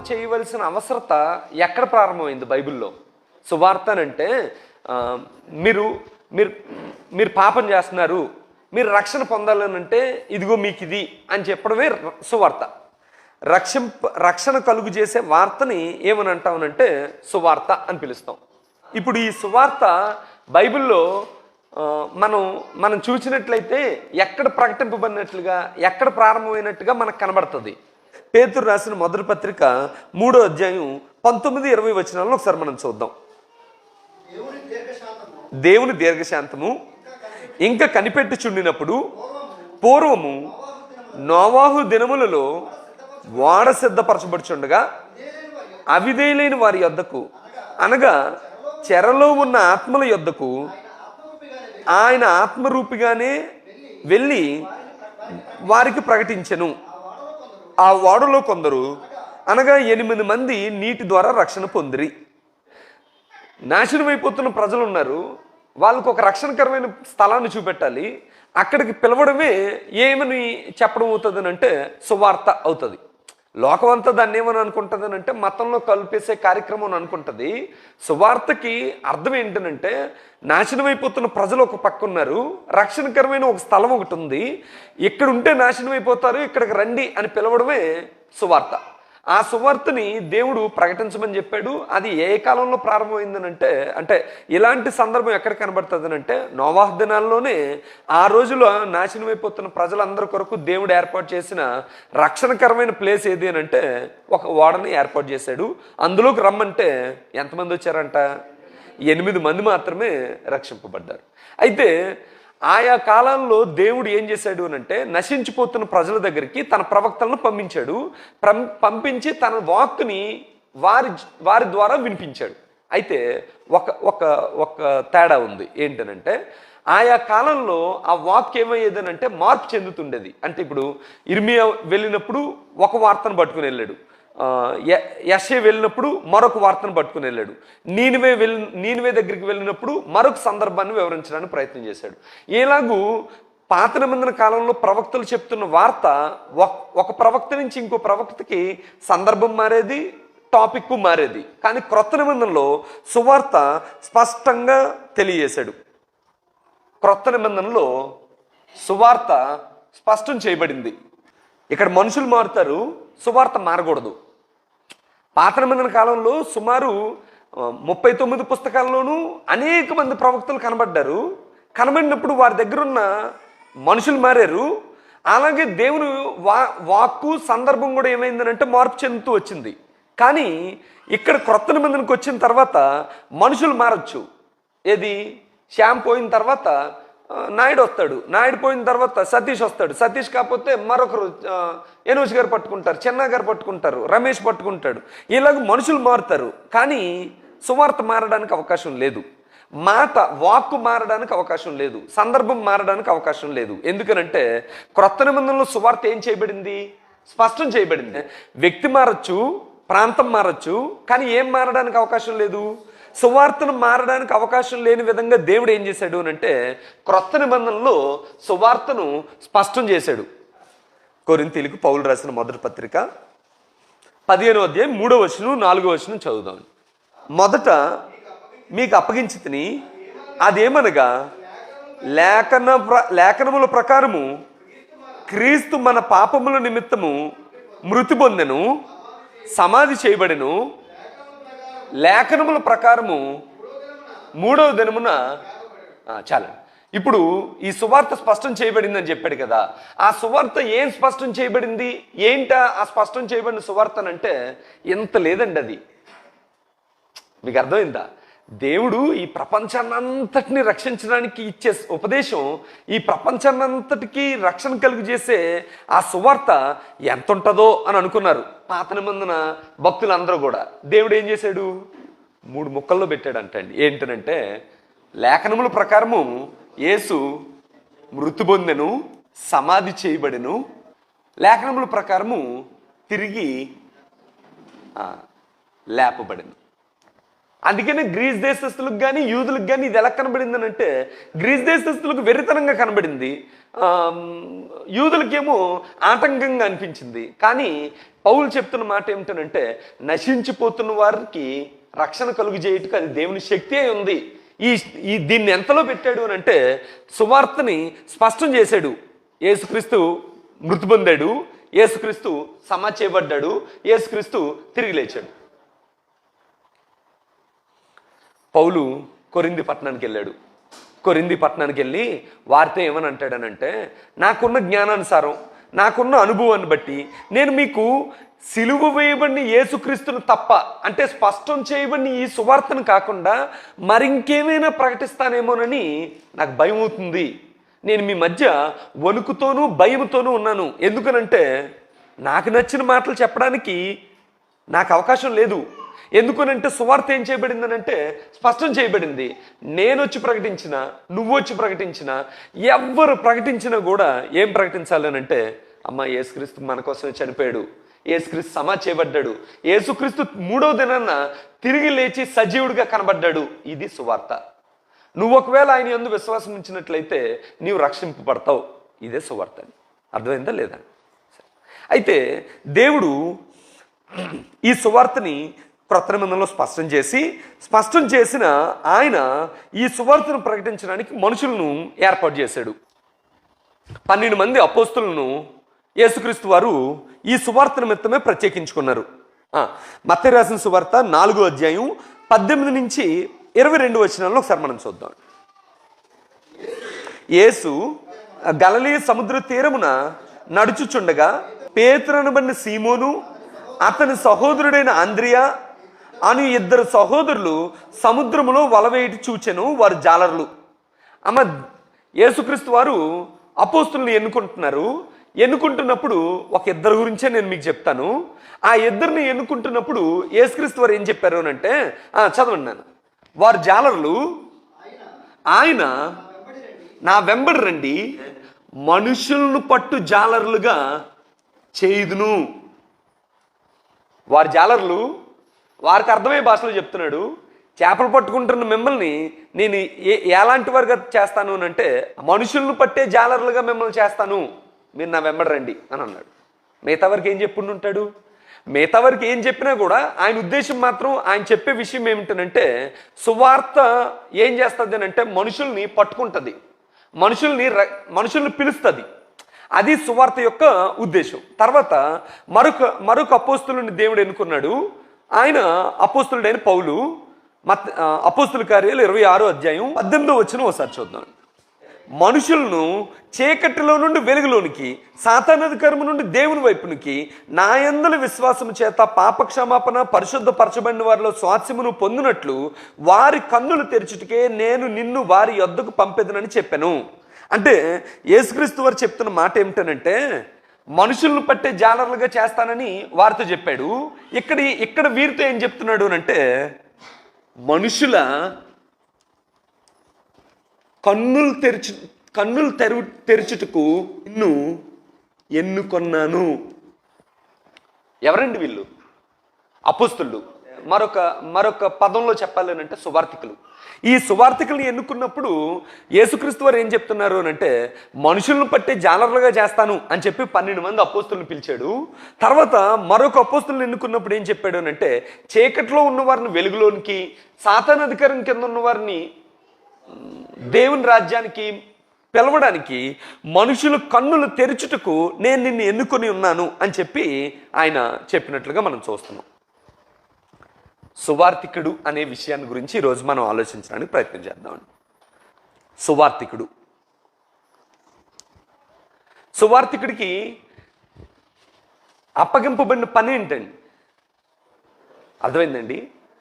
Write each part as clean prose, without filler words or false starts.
చేయవలసిన అవసరత ఎక్కడ ప్రారంభమైంది బైబిల్లో? సువార్త అంటే మీరు మీరు మీరు పాపం చేస్తున్నారు, మీరు రక్షణ పొందాలనంటే ఇదిగో మీకు ఇది అని చెప్పడమే సువార్త. రక్షణ కలుగు చేసే వార్తని ఏమని అంటామనంటే సువార్త అని పిలుస్తాం. ఇప్పుడు ఈ సువార్త బైబిల్లో మనం చూసినట్లయితే ఎక్కడ ప్రకటింపబడినట్లుగా, ఎక్కడ ప్రారంభమైనట్టుగా మనకు కనబడుతుంది. పేతురు రాసిన మొదటి పత్రిక 3వ అధ్యాయం 19-20 వచనాలను ఒకసారి మనం చూద్దాం. దేవుని దీర్ఘశాంతము ఇంకా కనిపెట్టుచుండినప్పుడు పూర్వము నోవాహు దినములలో ఓడ సిద్ధపరచబడుచుండగా అవిధేయులైన వారి యొద్దకు, అనగా చెరలో ఉన్న ఆత్మల యొద్దకు ఆయన ఆత్మరూపిగానే వెళ్ళి వారికి ప్రకటించెను. ఆ ఓడలో కొందరు, అనగా 8 మంది నీటి ద్వారా రక్షణ పొందిరి. నాశనమైపోతున్న ప్రజలు ఉన్నారు, వాళ్ళకు ఒక రక్షణకరమైన స్థలాన్ని చూపెట్టాలి. అక్కడికి పిలవడమే ఏమని చెప్పడం అవుతుంది అంటే సువార్త అవుతుంది. లోకం అంతా దాన్ని ఏమని అనుకుంటుంది అంటే మతంలో కలిపేసే కార్యక్రమం అని అనుకుంటుంది. సువార్తకి అర్థం ఏంటంటే నాశనమైపోతున్న ప్రజలు ఒక పక్క ఉన్నారు, రక్షణకరమైన ఒక స్థలం ఒకటి ఉంది, ఇక్కడ ఉంటే నాశనం అయిపోతారు, ఇక్కడికి రండి అని పిలవడమే సువార్త. ఆ సువార్తని దేవుడు ప్రకటించమని చెప్పాడు. అది ఏ కాలంలో ప్రారంభమైందనంటే, అంటే ఇలాంటి సందర్భం ఎక్కడ కనబడుతుంది అంటే నోవాహు దినాల్లోనే. ఆ రోజులో నాశనమైపోతున్న ప్రజలందరి కొరకు దేవుడు ఏర్పాటు చేసిన రక్షణకరమైన ప్లేస్ ఏది అని అంటే ఒక ఓడని ఏర్పాటు చేశాడు. అందులోకి రమ్మంటే ఎంతమంది వచ్చారంట? 8 మంది మాత్రమే రక్షింపబడ్డారు. అయితే ఆయా కాలంలో దేవుడు ఏం చేశాడు అని అంటే నశించిపోతున్న ప్రజల దగ్గరికి తన ప్రవక్తలను పంపించాడు. పంపించి తన వాక్కుని వారి ద్వారా వినిపించాడు. అయితే ఒక తేడా ఉంది. ఏంటనంటే ఆయా కాలంలో ఆ వాక్ ఏమయ్యేదనంటే మార్పు చెందుతుండేది. అంటే ఇప్పుడు ఇర్మియా వెళ్ళినప్పుడు ఒక వార్తను పట్టుకుని వెళ్ళాడు, యెషయా వెళ్ళినప్పుడు మరొక వార్తను పట్టుకుని వెళ్ళాడు, నీనివే దగ్గరికి వెళ్ళినప్పుడు మరొక సందర్భాన్ని వివరించడానికి ప్రయత్నం చేశాడు. ఇలాగూ పాత నిబంధన కాలంలో ప్రవక్తలు చెప్తున్న వార్త ఒక ప్రవక్త నుంచి ఇంకో ప్రవక్తకి సందర్భం మారేది, టాపిక్ మారేది. కానీ క్రొత్త నిబంధనలో సువార్త స్పష్టంగా తెలియజేశాడు. క్రొత్త నిబంధనలో సువార్త స్పష్టం చేయబడింది. ఇక్కడ మనుషులు మారుతారు, సువార్త మారకూడదు. పాత నిబంధన కాలంలో సుమారు 39 పుస్తకాల్లోనూ అనేక మంది ప్రవక్తలు కనబడ్డారు. కనబడినప్పుడు వారి దగ్గర ఉన్న మనుషులు మారారు. అలాగే దేవుని వాక్కు సందర్భం కూడా ఏమైందనంటే మార్పు చెందుతూ వచ్చింది. కానీ ఇక్కడ క్రొత్త నిబంధనకు వచ్చిన తర్వాత మనుషులు మారచ్చు. ఏది? శ్యామ్ పోయిన తర్వాత నాయుడు వస్తాడు, నాయుడు పోయిన తర్వాత సతీష్ వస్తాడు, సతీష్ కాకపోతే మరొకరు యనోష్ గారు పట్టుకుంటారు, చెన్నా గారు పట్టుకుంటారు, రమేష్ పట్టుకుంటాడు. ఇలాగ మనుషులు మారుతారు. కానీ సువార్త మారడానికి అవకాశం లేదు, వాక్కు మారడానికి అవకాశం లేదు, సందర్భం మారడానికి అవకాశం లేదు. ఎందుకనంటే క్రొత్త నిబంధనలో సువార్త ఏం చేయబడింది? స్పష్టం చేయబడింది. వ్యక్తి మారచ్చు, ప్రాంతం మారచ్చు, కానీ ఏం మారడానికి అవకాశం లేదు? సువార్తను మారడానికి అవకాశం లేని విధంగా దేవుడు ఏం చేశాడు అని అంటే క్రొత్త నిబంధనలో సువార్తను స్పష్టం చేశాడు. కొరింథీయులకు పౌలు రాసిన మొదటి పత్రిక 15వ అధ్యాయం 3వ వచనం 4వ వచనం చదువుదాం. మొదట మీకు అప్పగించితిని, అదేమనగా లేఖనముల ప్రకారము క్రీస్తు మన పాపముల నిమిత్తము మృతి పొందెను, సమాధి చేయబడెను, లేఖనముల ప్రకారము 3వ దినమున చాలండి. ఇప్పుడు ఈ సువార్త స్పష్టం చేయబడిందని చెప్పాడు కదా. ఆ సువార్త ఏం స్పష్టం చేయబడింది? ఏంటా ఆ స్పష్టం చేయబడిన సువార్త అంటే ఎంత లేదండి. అది మీకు అర్థమైందా? దేవుడు ఈ ప్రపంచాన్నంతటిని రక్షించడానికి ఇచ్చే ఉపదేశం, ఈ ప్రపంచాన్నంతటికీ రక్షణ కలుగు చేసే ఆ సువార్త ఎంత ఉంటుందో అని అనుకున్నారు పాత నిబంధన భక్తులందరూ కూడా. దేవుడు ఏం చేశాడు? 3 ముక్కల్లో పెట్టాడంటండి. ఏంటనంటే లేఖనముల ప్రకారము యేసు మృతి పొందెను, సమాధి చేయబడెను, లేఖనముల ప్రకారము తిరిగి లేపబడెను. అందుకనే గ్రీస్ దేశస్తులకు కానీ యూదులకు కానీ ఇది ఎలా కనబడింది అంటే, గ్రీస్ దేశస్తులకు వెర్రితనంగా కనబడింది, యూదులకేమో ఆటంకంగా అనిపించింది. కానీ పౌలు చెప్తున్న మాట ఏమిటనంటే, నశించిపోతున్న వారికి రక్షణ కలుగు చేయటకు అది దేవుని శక్తి అయి ఉంది. ఈ దీన్ని ఎంతలో పెట్టాడు అని అంటే, సువార్తని స్పష్టం చేశాడు. యేసుక్రీస్తు మృతి పొందాడు, యేసుక్రీస్తు సమాధి చేయబడ్డాడు, యేసుక్రీస్తు తిరిగి లేచాడు. పౌలు కొరింథీ పట్టణానికి వెళ్ళాడు. కొరింథీ పట్టణానికి వెళ్ళి వారితో ఏమని అంటాడనంటే, నాకున్న జ్ఞానానుసారం, నాకున్న అనుభవాన్ని బట్టి నేను మీకు సిలువ వేయబడిన యేసుక్రీస్తును తప్ప, అంటే స్పష్టం చేయబడిన ఈ సువార్తను కాకుండా మరింకేమైనా ప్రకటిస్తానేమోనని నాకు భయం అవుతుంది. నేను మీ మధ్య వణుకుతోనూ భయముతోనూ ఉన్నాను. ఎందుకనంటే నాకు నచ్చిన మాటలు చెప్పడానికి నాకు అవకాశం లేదు. ఎందుకనంటే సువార్త ఏం చేయబడిందనంటే స్పష్టం చేయబడింది. నేను వచ్చి ప్రకటించిన, నువ్వు వచ్చి ప్రకటించిన, ఎవ్వరు ప్రకటించినా కూడా ఏం ప్రకటించాలనంటే, అమ్మ యేసుక్రీస్తు మన కోసమే చనిపోయాడు, యేసుక్రీస్తు సమాధి చేయబడ్డాడు, యేసుక్రీస్తు 3వ దినాన తిరిగి లేచి సజీవుడిగా కనబడ్డాడు. ఇది సువార్త. నువ్వు ఒకవేళ ఆయన యందు విశ్వాసం ఉంచినట్లయితే నీవు రక్షింపబడతావు. ఇదే సువార్త. అర్థమైందా లేదా? అయితే దేవుడు ఈ సువార్తని క్రొత్త నిబంధనలో స్పష్టం చేసిన ఆయన ఈ సువార్తను ప్రకటించడానికి మనుషులను ఏర్పాటు చేశాడు. 12 మంది అపోస్తులను యేసుక్రీస్తు వారు ఈ సువార్త నిమిత్తమే ప్రత్యేకించుకున్నారు. మత్తయి రాసిన సువార్త 4వ అధ్యాయం 18 నుంచి 22 వచనాల్లో ఒకసారి మనం చూద్దాం. యేసు గలిలయ సముద్ర తీరమున నడుచుచుండగా పేతురు అనబడిన సీమోను, అతని సహోదరుడైన అంద్రియా అను 2 సహోదరులు సముద్రములో వలవేటి చూచెను. వారు జాలర్లు. యేసుక్రీస్తు వారు అపోస్తులను ఎన్నుకుంటున్నప్పుడు ఒక 2 గురించే నేను మీకు చెప్తాను. ఆ 2ని ఎన్నుకుంటున్నప్పుడు యేసుక్రీస్తు వారు ఏం చెప్పారు అని అంటే, చదవండి నాన్న. వారు జాలర్లు, ఆయన నా వెంబడి రండి, మనుషులను పట్టు జాలర్లుగా చేయుదును. వారి జాలర్లు, వారికి అర్థమయ్యే భాషలో చెప్తున్నాడు. చేపలు పట్టుకుంటున్న మిమ్మల్ని నేను ఎలాంటి వారుగా చేస్తాను అని అంటే, మనుషులను పట్టే జాలర్లుగా మిమ్మల్ని చేస్తాను, మీరు నా వెంబడి రండి అని అన్నాడు. మిగతా వారికి ఏం చెప్పుండి ఉంటాడు? మిగతా వారికి ఏం చెప్పినా కూడా ఆయన ఉద్దేశం మాత్రం, ఆయన చెప్పే విషయం ఏమిటనంటే, సువార్త ఏం చేస్తుంది అని అంటే మనుషుల్ని పట్టుకుంటుంది, మనుషుల్ని పిలుస్తుంది. అది సువార్త యొక్క ఉద్దేశం. తర్వాత మరొక అపోస్తులుని దేవుడు ఎన్నుకున్నాడు. ఆయన అపోస్తులుడైన పౌలు. అపోస్తుల కార్యాలు 26వ అధ్యాయం 18వ వచనం ఒకసారి చూద్దాం. మనుషులను చీకటిలో నుండి వెలుగులోనికి, సాతానాధికారము నుండి దేవుని వైపునికి, నా యందలి విశ్వాసము చేత పాపక్షమాపణ పరిశుద్ధపరచబడిన వారిలో స్వాస్యమును పొందినట్లు వారి కన్నులు తెరచుటకే నేను నిన్ను వారి యొద్దకు పంపెదనని చెప్పాను. అంటే యేసుక్రీస్తు వారు చెప్తున్న మాట ఏమిటనంటే, మనుషులను పట్టే జాలర్లుగా చేస్తానని వారితో చెప్పాడు. ఇక్కడ వీరితో ఏం చెప్తున్నాడు అంటే, మనుషుల కన్నులు తెరుచుటకు నిన్ను ఎన్నుకొన్నాను. ఎవరండి వీళ్ళు? అపోస్తులు. మరొక పదంలో చెప్పాలి అంటే సువార్థికులు. ఈ సువార్థికుల్ని ఎన్నుకున్నప్పుడు యేసుక్రీస్తు వారు ఏం చెప్తున్నారు అని అంటే, మనుషులను పట్టే జాలర్లుగా చేస్తాను అని చెప్పి 12 మంది అపోస్తులను పిలిచాడు. తర్వాత మరొక అపోస్తులను ఎన్నుకున్నప్పుడు ఏం చెప్పాడు అని అంటే, చీకట్లో ఉన్నవారిని వెలుగులోనికి, సాతాను అధికారం కింద ఉన్నవారిని దేవుని రాజ్యానికి పిలవడానికి మనుషులు కన్నులు తెరుచుటకు నేను నిన్ను ఎన్నుకొని ఉన్నాను అని చెప్పి ఆయన చెప్పినట్లుగా మనం చూస్తున్నాం. సువార్థికుడు అనే విషయాన్ని గురించి ఈరోజు మనం ఆలోచించడానికి ప్రయత్నం చేద్దామండి. సువార్థికుడికి అప్పగింపబడిన పని ఏంటండి? అర్థమైందండి?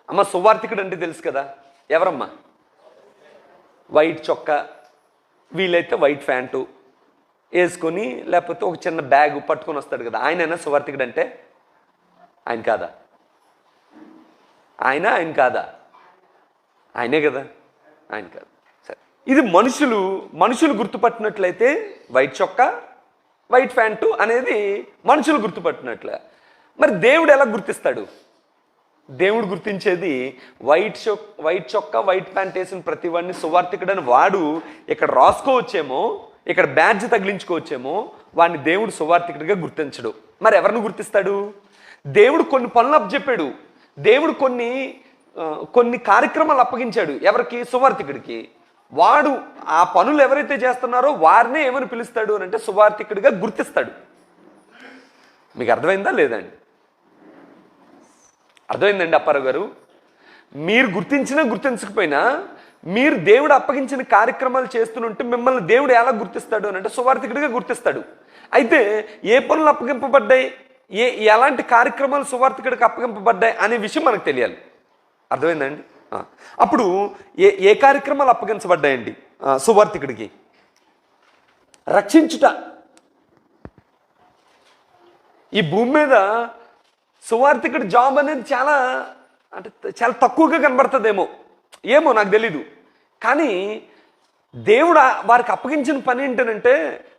అమ్మ, సువార్థికుడు అంటే తెలుసు కదా, ఎవరమ్మా? వైట్ చొక్కా, వీలైతే వైట్ ప్యాంటు వేసుకొని, లేకపోతే ఒక చిన్న బ్యాగ్ పట్టుకొని వస్తాడు కదా, ఆయనైనా సువార్థికుడు అంటే? ఆయన కాదా? ఆయన కాదా? ఆయనే కదా, ఆయన కాదు. సరే, ఇది మనుషులు గుర్తుపట్టినట్లయితే వైట్ చొక్కా, వైట్ ప్యాంటు అనేది మనుషులు గుర్తుపట్టినట్లే. మరి దేవుడు ఎలా గుర్తిస్తాడు? దేవుడు గుర్తించేది వైట్ చొక్కా వైట్ ప్యాంట్ వేసిన ప్రతి వాడిని సువార్థికుడని వాడు ఇక్కడ రాసుకోవచ్చేమో, ఇక్కడ బ్యాడ్జ్ తగిలించుకోవచ్చేమో, వాడిని దేవుడు సువార్థికుడిగా గుర్తించడు. మరి ఎవరిని గుర్తిస్తాడు? దేవుడు కొన్ని పనులు అప్పచెప్పాడు, దేవుడు కొన్ని కార్యక్రమాలు అప్పగించాడు. ఎవరికి? సువార్థికుడికి. వాడు ఆ పనులు ఎవరైతే చేస్తున్నారో వారినే ఏమని పిలుస్తాడు అని అంటే సువార్థికుడిగా గుర్తిస్తాడు. మీకు అర్థమైందా లేదండి? అర్థమైందండి అప్పారావు గారు? మీరు గుర్తించినా గుర్తించకపోయినా మీరు దేవుడు అప్పగించిన కార్యక్రమాలు చేస్తుంటే మిమ్మల్ని దేవుడు ఎలా గుర్తిస్తాడు అని అంటే సువార్థికుడిగా గుర్తిస్తాడు. అయితే ఏ పనులు అప్పగింపబడ్డాయి, ఎలాంటి కార్యక్రమాలు సువార్థికుడికి అప్పగింపబడ్డాయి అనే విషయం మనకు తెలియాలి. అర్థమైందండి? అప్పుడు ఏ కార్యక్రమాలు అప్పగించబడ్డాయండి సువార్థికుడికి? రక్షించుట. ఈ భూమి మీద సువార్థికుడి జాబ్ అనేది చాలా తక్కువగా కనబడుతుందేమో, ఏమో నాకు తెలీదు. కానీ దేవుడు వారికి అప్పగించిన పని ఏంటనంటే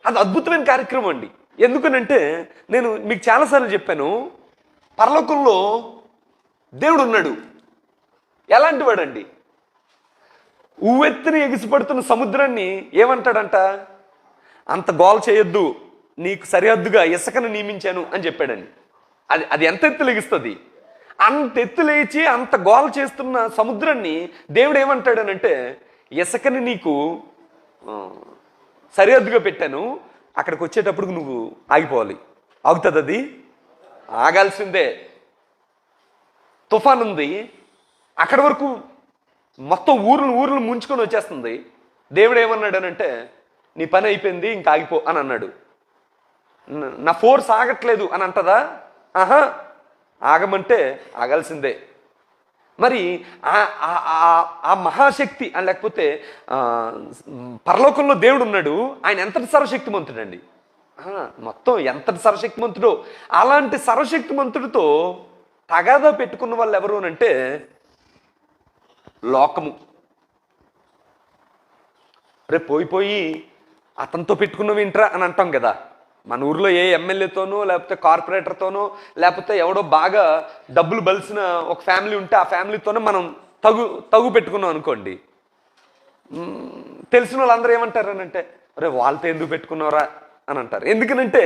అది అద్భుతమైన కార్యక్రమం అండి. ఎందుకనంటే నేను మీకు చాలాసార్లు చెప్పాను, పరలోకంలో దేవుడు ఉన్నాడు. ఎలాంటి వాడండి? ఉవ్వెత్తున ఎగిసిపడుతున్న సముద్రాన్ని ఏమంటాడంట? అంత గోల చేయొద్దు, నీకు సరిహద్దుగా ఇసుకను నియమించాను అని చెప్పాడండి. అది ఎంత ఎత్తు లెగిస్తుంది? అంత ఎత్తు లేచి అంత గోల చేస్తున్న సముద్రాన్ని దేవుడు ఏమంటాడనంటే ఇసుకని నీకు సరిహద్దుగా పెట్టాను, అక్కడికి వచ్చేటప్పుడు నువ్వు ఆగిపోవాలి. ఆగుతుంది? అది ఆగాల్సిందే. తుఫాన్ ఉంది, అక్కడి వరకు మొత్తం ఊర్లు ముంచుకొని వచ్చేస్తుంది. దేవుడు ఏమన్నాడనంటే నీ పని అయిపోయింది, ఇంకా ఆగిపో అని అన్నాడు. నా ఫోర్స్ ఆగట్లేదు అని అంటదా? ఆహా, ఆగమంటే ఆగాల్సిందే. మరి ఆ మహాశక్తి అని లేకపోతే పరలోకంలో దేవుడు ఉన్నాడు, ఆయన ఎంతటి సర్వశక్తిమంతుడండి, మొత్తం ఎంతటి సర్వశక్తిమంతుడో. అలాంటి సర్వశక్తిమంతుడితో తగాదా పెట్టుకున్న వాళ్ళు ఎవరు అంటే లోకము. రేపు పోయి అతనితో పెట్టుకున్నవి ఏంట్రా అని అంటాం కదా. మన ఊర్లో ఏ ఎమ్మెల్యేతోనో లేకపోతే కార్పొరేటర్తోనో లేకపోతే ఎవడో బాగా డబ్బులు బలిసిన ఒక ఫ్యామిలీ ఉంటే ఆ ఫ్యామిలీతోనే మనం తగు పెట్టుకున్నాం అనుకోండి. తెలిసిన వాళ్ళందరూ ఏమంటారు అని అంటే అరే వాళ్ళతో ఎందుకు పెట్టుకున్నారా అని అంటారు. ఎందుకనంటే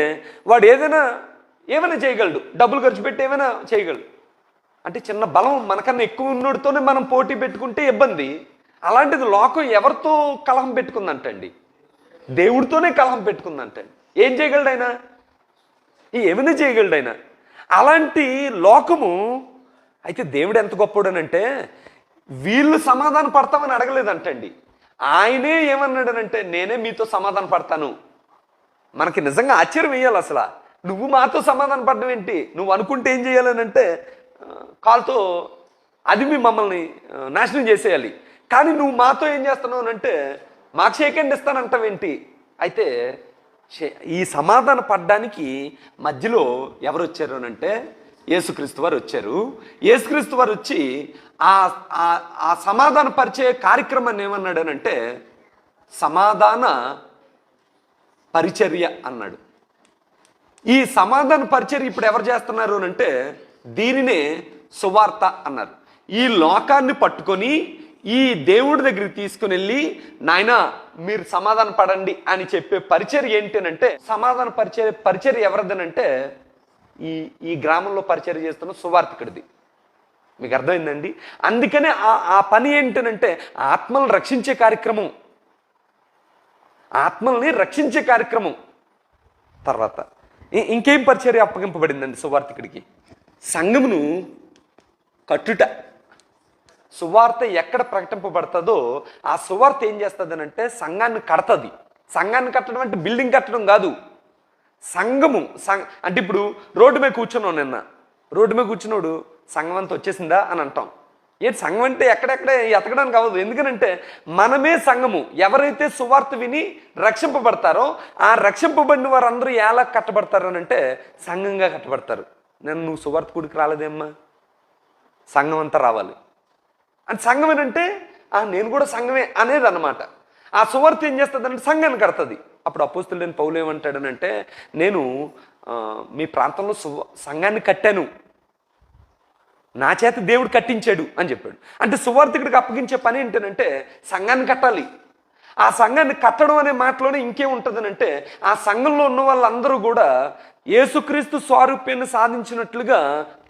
వాడు ఏమైనా చేయగలడు, డబ్బులు ఖర్చు పెట్టి ఏమైనా చేయగలడు. అంటే చిన్న బలం మనకన్నా ఎక్కువ ఉన్నోడితోనే మనం పోటీ పెట్టుకుంటే ఇబ్బంది. అలాంటిది లోకం ఎవరితో కలహం పెట్టుకుందంటండి? దేవుడితోనే కలహం పెట్టుకుందంటండి. ఏం చేయగలడు ఆయన? ఏమైనా చేయగలడు ఆయన. అలాంటి లోకము అయితే దేవుడు ఎంత గొప్పడనంటే వీళ్ళు సమాధాన పడతామని అడగలేదంటండి. ఆయనే ఏమన్నాడనంటే నేనే మీతో సమాధాన పడతాను. మనకి నిజంగా ఆశ్చర్యం వేయాలి అసలు. నువ్వు మాతో సమాధాన పడడం ఏంటి? నువ్వు అనుకుంటే ఏం చేయాలనంటే కాల్తో అది మమ్మల్ని నాశనం చేసేయాలి. కానీ నువ్వు మాతో ఏం చేస్తున్నావు అంటే మాకు షేకండ్ ఇస్తానంటావేంటి? అయితే ఈ సమాధాన పడ్డానికి మధ్యలో ఎవరు వచ్చారు అంటే యేసుక్రీస్తు వారు వచ్చారు. యేసుక్రీస్తు వారు వచ్చి ఆ సమాధాన పరిచయ కార్యక్రమాన్ని ఏమన్నాడనంటే సమాధాన పరిచర్య అన్నాడు. ఈ సమాధాన పరిచర్య ఇప్పుడు ఎవరు చేస్తున్నారు అంటే దీనినే సువార్త అన్నారు. ఈ లోకాన్ని పట్టుకొని ఈ దేవుడి దగ్గరికి తీసుకుని వెళ్ళి నాయనా మీరు సమాధాన పడండి అని చెప్పే పరిచర్య ఏంటనంటే సమాధాన పరిచర్య ఎవరిదనంటే ఈ గ్రామంలో పరిచర్య చేస్తున్న సువార్థికుడిది. మీకు అర్థమైందండి? అందుకనే ఆ పని ఏంటనంటే ఆత్మలను రక్షించే కార్యక్రమం, ఆత్మల్ని రక్షించే కార్యక్రమం. తర్వాత ఇంకేం పరిచర్య అప్పగింపబడిందండి సువార్థికుడికి? సంఘమును కట్టుట. సువార్త ఎక్కడ ప్రకటింపబడుతుందో ఆ సువార్త ఏం చేస్తుంది అంటే సంఘాన్ని కడతది. సంఘాన్ని కట్టడం అంటే బిల్డింగ్ కట్టడం కాదు, సంఘము. అంటే ఇప్పుడు రోడ్డు మీద కూర్చున్నావు, నిన్న రోడ్డు మీద కూర్చున్నాడు సంఘం అంతా వచ్చేసిందా అని అంటాం. ఏంటి సంఘం అంటే ఎక్కడెక్కడే ఎతకడానికి అవ్వదు. ఎందుకనంటే మనమే సంఘము. ఎవరైతే సువార్త విని రక్షింపబడతారో ఆ రక్షింపబడిన వారందరూ ఎలా కట్టబడతారు అని అంటే సంఘంగా కట్టబడతారు. నువ్వు సువార్త కూడికి రాలేదేమ్మా, సంఘం అంతా రావాలి అని. సంఘం ఏంటంటే నేను కూడా సంఘమే అనేది అన్నమాట. ఆ సువార్త ఏం చేస్తుందంటే సంఘాన్ని కడుతుంది. అప్పుడు అపోస్తలుడైన పౌలు ఏమంటాడనంటే నేను మీ ప్రాంతంలో సంఘాన్ని కట్టాను, నా చేత దేవుడు కట్టించాడు అని చెప్పాడు. అంటే సువార్థికుడికి అప్పగించే పని ఏంటంటే సంఘాన్ని కట్టాలి. ఆ సంఘాన్ని కట్టడం అనే మాటలోనే ఇంకేముంటుందనంటే ఆ సంఘంలో ఉన్న వాళ్ళందరూ కూడా యేసుక్రీస్తు స్వారూప్యాన్ని సాధించినట్లుగా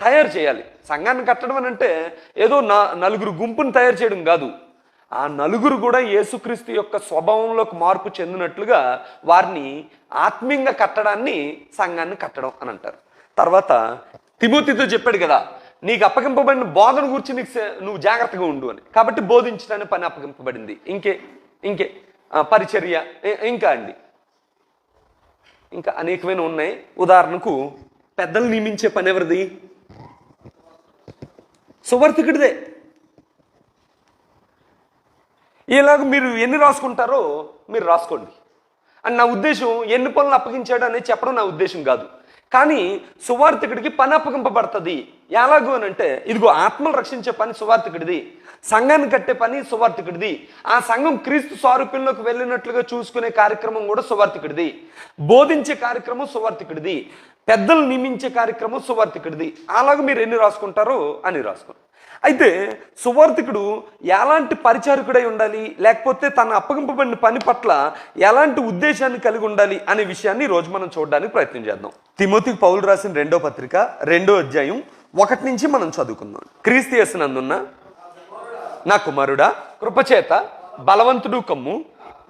తయారు చేయాలి. సంఘాన్ని కట్టడం అని అంటే ఏదో నలుగురు గుంపుని తయారు చేయడం కాదు. ఆ నలుగురు కూడా యేసుక్రీస్తు యొక్క స్వభావంలోకి మార్పు చెందినట్లుగా వారిని ఆత్మీయంగా కట్టడాన్ని సంఘాన్ని కట్టడం అని అంటారు. తర్వాత తిమోతితో చెప్పాడు కదా, నీకు అప్పగింపబడిన బోధన గురించి నువ్వు జాగ్రత్తగా ఉండు అని. కాబట్టి బోధించడానికి పని అప్పగింపబడింది. ఇంకే పరిచర్య, ఇంకా అనేకమైన ఉన్నాయి. ఉదాహరణకు పెద్దలు నియమించే పని ఎవరిది? సువార్థికుడిదే. ఇలాగ మీరు ఎన్ని రాసుకుంటారో మీరు రాసుకోండి అని నా ఉద్దేశం. ఎన్ని పనులు అప్పగించాడు అనేది చెప్పడం నా ఉద్దేశం కాదు. కానీ సువార్థికుడికి పని అప్పగింపబడుతుంది. ఎలాగూ అని అంటే ఇదిగో ఆత్మలు రక్షించే పని సువార్థికుడిది, సంఘాన్ని కట్టే పని సువార్థికుడిది, ఆ సంఘం క్రీస్తు స్వారూప్యంలోకి వెళ్ళినట్లుగా చూసుకునే కార్యక్రమం కూడా సువార్థికుడిది, బోధించే కార్యక్రమం సువార్థికుడిది, పెద్దలు నియమించే కార్యక్రమం సువార్థికుడిది. అలాగే మీరు ఎన్ని రాసుకుంటారో అని రాసుకోండి. అయితే సువార్థికుడు ఎలాంటి పరిచారకుడై ఉండాలి, లేకపోతే తన అప్పగింపబడిన పని పట్ల ఎలాంటి ఉద్దేశాన్ని కలిగి ఉండాలి అనే విషయాన్ని ఈరోజు మనం చూడడానికి ప్రయత్నం చేద్దాం. తిమోతికి పౌలు రాసిన 2వ పత్రిక 2వ అధ్యాయం 1 నుంచి మనం చదువుకుందాం. క్రీస్తు యేసునందున్న నా కుమారుడా, కృపచేత బలవంతుడు కమ్ము,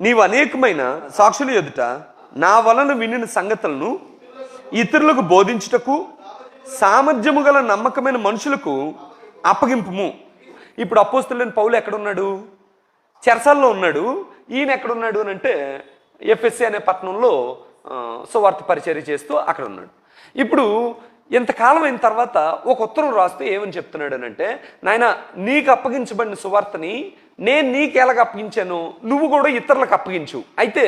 నీవు అనేకమైన సాక్షుల ఎదుట నా వలన వినిన సంగతులను ఇతరులకు బోధించుటకు సామర్థ్యము గల నమ్మకమైన మనుషులకు అప్పగింపుము. ఇప్పుడు అపోస్తలుడైన పౌలు ఎక్కడున్నాడు? చెరసాల్లో ఉన్నాడు. ఈయన ఎక్కడున్నాడు అని అంటే ఎఫ్ఎస్సి అనే పట్టణంలో సువార్త పరిచర్య చేస్తూ అక్కడ ఉన్నాడు. ఇప్పుడు ఇంతకాలం అయిన తర్వాత ఒక ఉత్తరం రాస్తూ ఏమని చెప్తున్నాడు అని అంటే, నాయన నీకు అప్పగించబడిన సువార్తని నేను నీకు ఎలాగ అప్పగించాను, నువ్వు కూడా ఇతరులకు అప్పగించు. అయితే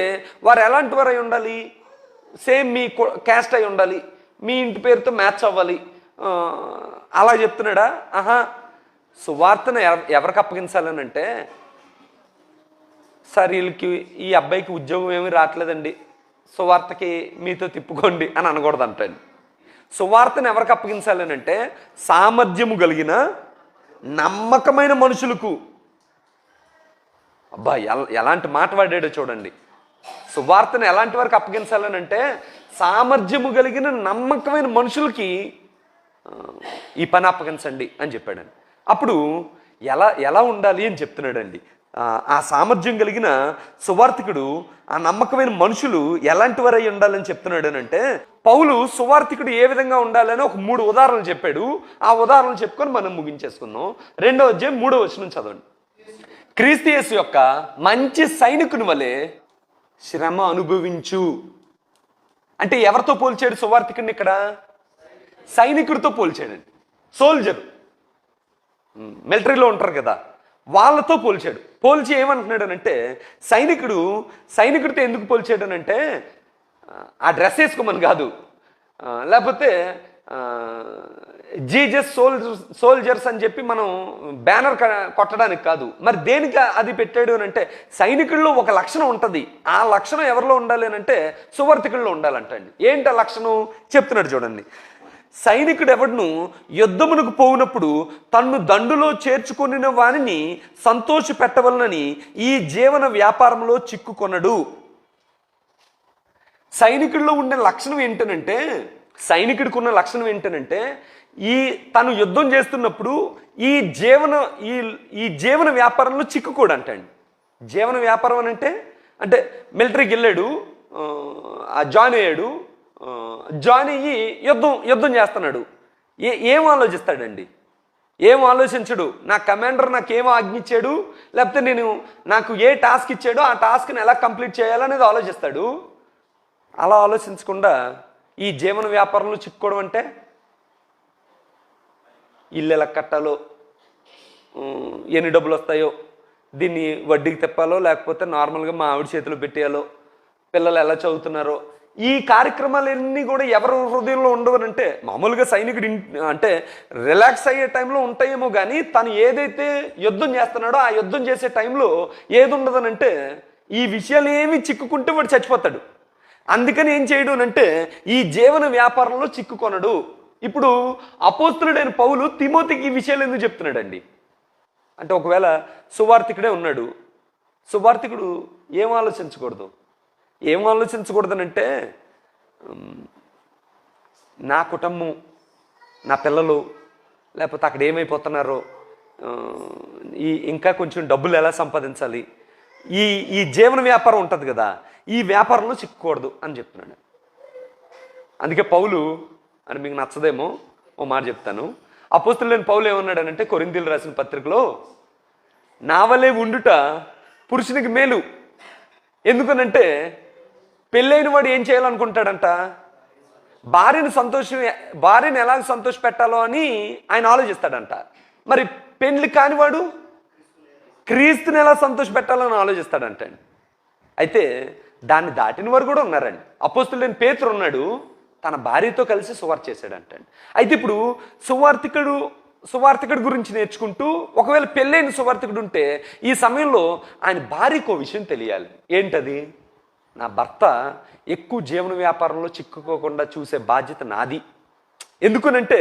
వారు ఎలాంటి వారు అయి ఉండాలి? సేమ్ మీ క్యాస్ట్ అయి ఉండాలి, మీ ఇంటి పేరుతో మ్యాచ్ అవ్వాలి. అలా చెప్తున్నాడా? సువార్తను ఎవరికి అప్పగించాలని అంటే, సార్ వీళ్ళకి ఈ అబ్బాయికి ఉద్యోగం ఏమీ రావట్లేదండి, సువార్తకి మీతో తిప్పుకోండి అని అనకూడదు అంటండి. సువార్తను ఎవరికి అప్పగించాలని అంటే సామర్థ్యము కలిగిన నమ్మకమైన మనుషులకు. అబ్బా ఎలాంటి మాట వాడాడో చూడండి. సువార్తను ఎలాంటి వరకు అప్పగించాలని అంటే సామర్థ్యము కలిగిన నమ్మకమైన మనుషులకి ఈ పని అప్పగించండి అని చెప్పాడండి. అప్పుడు ఎలా ఉండాలి అని చెప్తున్నాడండి. ఆ సామర్థ్యం కలిగిన సువార్థికుడు, ఆ నమ్మకమైన మనుషులు ఎలాంటి వారు అయి ఉండాలని చెప్తున్నాడు అని అంటే, పౌలు సువార్థికుడు ఏ విధంగా ఉండాలని ఒక 3 ఉదాహరణలు చెప్పాడు. ఆ ఉదాహరణలు చెప్పుకొని మనం ముగించేసుకుందాం. 2వ అధ్యాయం 3వ వచనం చదవండి. క్రీస్తు యేసు యొక్క మంచి సైనికుని వలె శ్రమ అనుభవించు. అంటే ఎవరితో పోల్చాడు సువార్థికుడిని ఇక్కడ? సైనికుడితో పోల్చాడండి. సోల్జర్, మిలిటరీలో ఉంటారు కదా, వాళ్ళతో పోల్చాడు. పోల్చి ఏమంటున్నాడు అంటే, సైనికుడితో ఎందుకు పోల్చాడనంటే ఆ డ్రెస్ వేసుకోమని కాదు, లేకపోతే జీజస్ సోల్జర్స్ అని చెప్పి మనం బ్యానర్ కొట్టడానికి కాదు. మరి దేనికి అది పెట్టాడు అని అంటే, సైనికుల్లో ఒక లక్షణం ఉంటుంది. ఆ లక్షణం ఎవరిలో ఉండాలి అని అంటే సువార్థికుల్లో ఉండాలంటండి. ఏంటి ఆ లక్షణం చెప్తున్నాడు చూడండి. సైనికుడు ఎవడును యుద్ధమునకు పోవునప్పుడు తన్ను దండులో చేర్చుకొనిన వానిని సంతోష పెట్టవలనని ఈ జీవన వ్యాపారంలో చిక్కుకొనడు. సైనికుడిలో ఉండే లక్షణం ఏంటనంటే, సైనికుడికి ఉన్న లక్షణం ఏంటనంటే, తను యుద్ధం చేస్తున్నప్పుడు ఈ జీవన వ్యాపారంలో చిక్కుకోడంటండి. జీవన వ్యాపారం అని అంటే మిలిటరీకి వెళ్ళాడు, జాయిన్ అయ్యాడు, జాయిన్ అయ్యి యుద్ధం చేస్తున్నాడు. ఏం ఆలోచిస్తాడండి? ఏం ఆలోచించడు. నా కమాండర్ నాకేమో ఆజ్ఞించాడు, లేకపోతే నాకు ఏ టాస్క్ ఇచ్చాడో ఆ టాస్క్ని ఎలా కంప్లీట్ చేయాలనేది ఆలోచిస్తాడు. అలా ఆలోచించకుండా ఈ జీవన వ్యాపారంలో చిక్కుకోవడం అంటే, ఇల్లు ఎలా కట్టాలో, ఎన్ని డబ్బులు వస్తాయో, దీన్ని వడ్డీకి తిప్పాలో, లేకపోతే నార్మల్గా మా ఆవిడ చేతిలో పెట్టేయాలో, పిల్లలు ఎలా చదువుతున్నారో, ఈ కార్యక్రమాలన్నీ కూడా ఎవరి హృదయంలో ఉండవనంటే, మామూలుగా సైనికుడు అంటే రిలాక్స్ అయ్యే టైంలో ఉంటాయేమో కానీ తను ఏదైతే యుద్ధం చేస్తున్నాడో ఆ యుద్ధం చేసే టైంలో ఏది ఉండదనంటే ఈ విషయాలు ఏమి చిక్కుకుంటే వాడు చచ్చిపోతాడు. అందుకని ఏం చేయడు అంటే ఈ జీవన వ్యాపారంలో చిక్కుకొనడు. ఇప్పుడు అపోస్తులుడైన పౌలు తిమోతికి ఈ విషయాలు ఎందుకు చెప్తున్నాడండి అంటే ఒకవేళ సువార్థికుడే ఉన్నాడు, సువార్థికుడు ఏం ఆలోచించకూడదనంటే నా కుటుంబం, నా పిల్లలు, లేకపోతే అక్కడ ఏమైపోతున్నారో, ఇంకా కొంచెం డబ్బులు ఎలా సంపాదించాలి, ఈ జీవన వ్యాపారం ఉంటుంది కదా, ఈ వ్యాపారంలో చిక్కకూడదు అని చెప్తున్నాడు. అందుకే పౌలు అని మీకు నచ్చదేమో ఓ మాట చెప్తాను. అపోస్తులైన పౌలు ఏమన్నాడనంటే కొరింథీయులకు రాసిన పత్రికలో, నా వలే ఉండుట పురుషునికి మేలు. ఎందుకనంటే పెళ్ళైన వాడు ఏం చేయాలనుకుంటాడంట, భార్యను ఎలా సంతోష పెట్టాలో అని ఆయన ఆలోచిస్తాడంట. మరి పెళ్లి కానివాడు క్రీస్తుని ఎలా సంతోష పెట్టాలని ఆలోచిస్తాడంట. అయితే దాన్ని దాటిన వారు కూడా ఉన్నారండి. అపోస్తులైన పేతురు ఉన్నాడు, తన భార్యతో కలిసి సువార్త చేశాడంట. అయితే ఇప్పుడు సువార్థికుడు గురించి నేర్చుకుంటూ ఒకవేళ పెళ్ళైన సువార్థికుడు ఉంటే ఈ సమయంలో ఆయన భార్యకు విషయం తెలియాలి. ఏంటది? నా భర్త ఎక్కువ జీవన వ్యాపారంలో చిక్కుకోకుండా చూసే బాధ్యత నాది. ఎందుకనంటే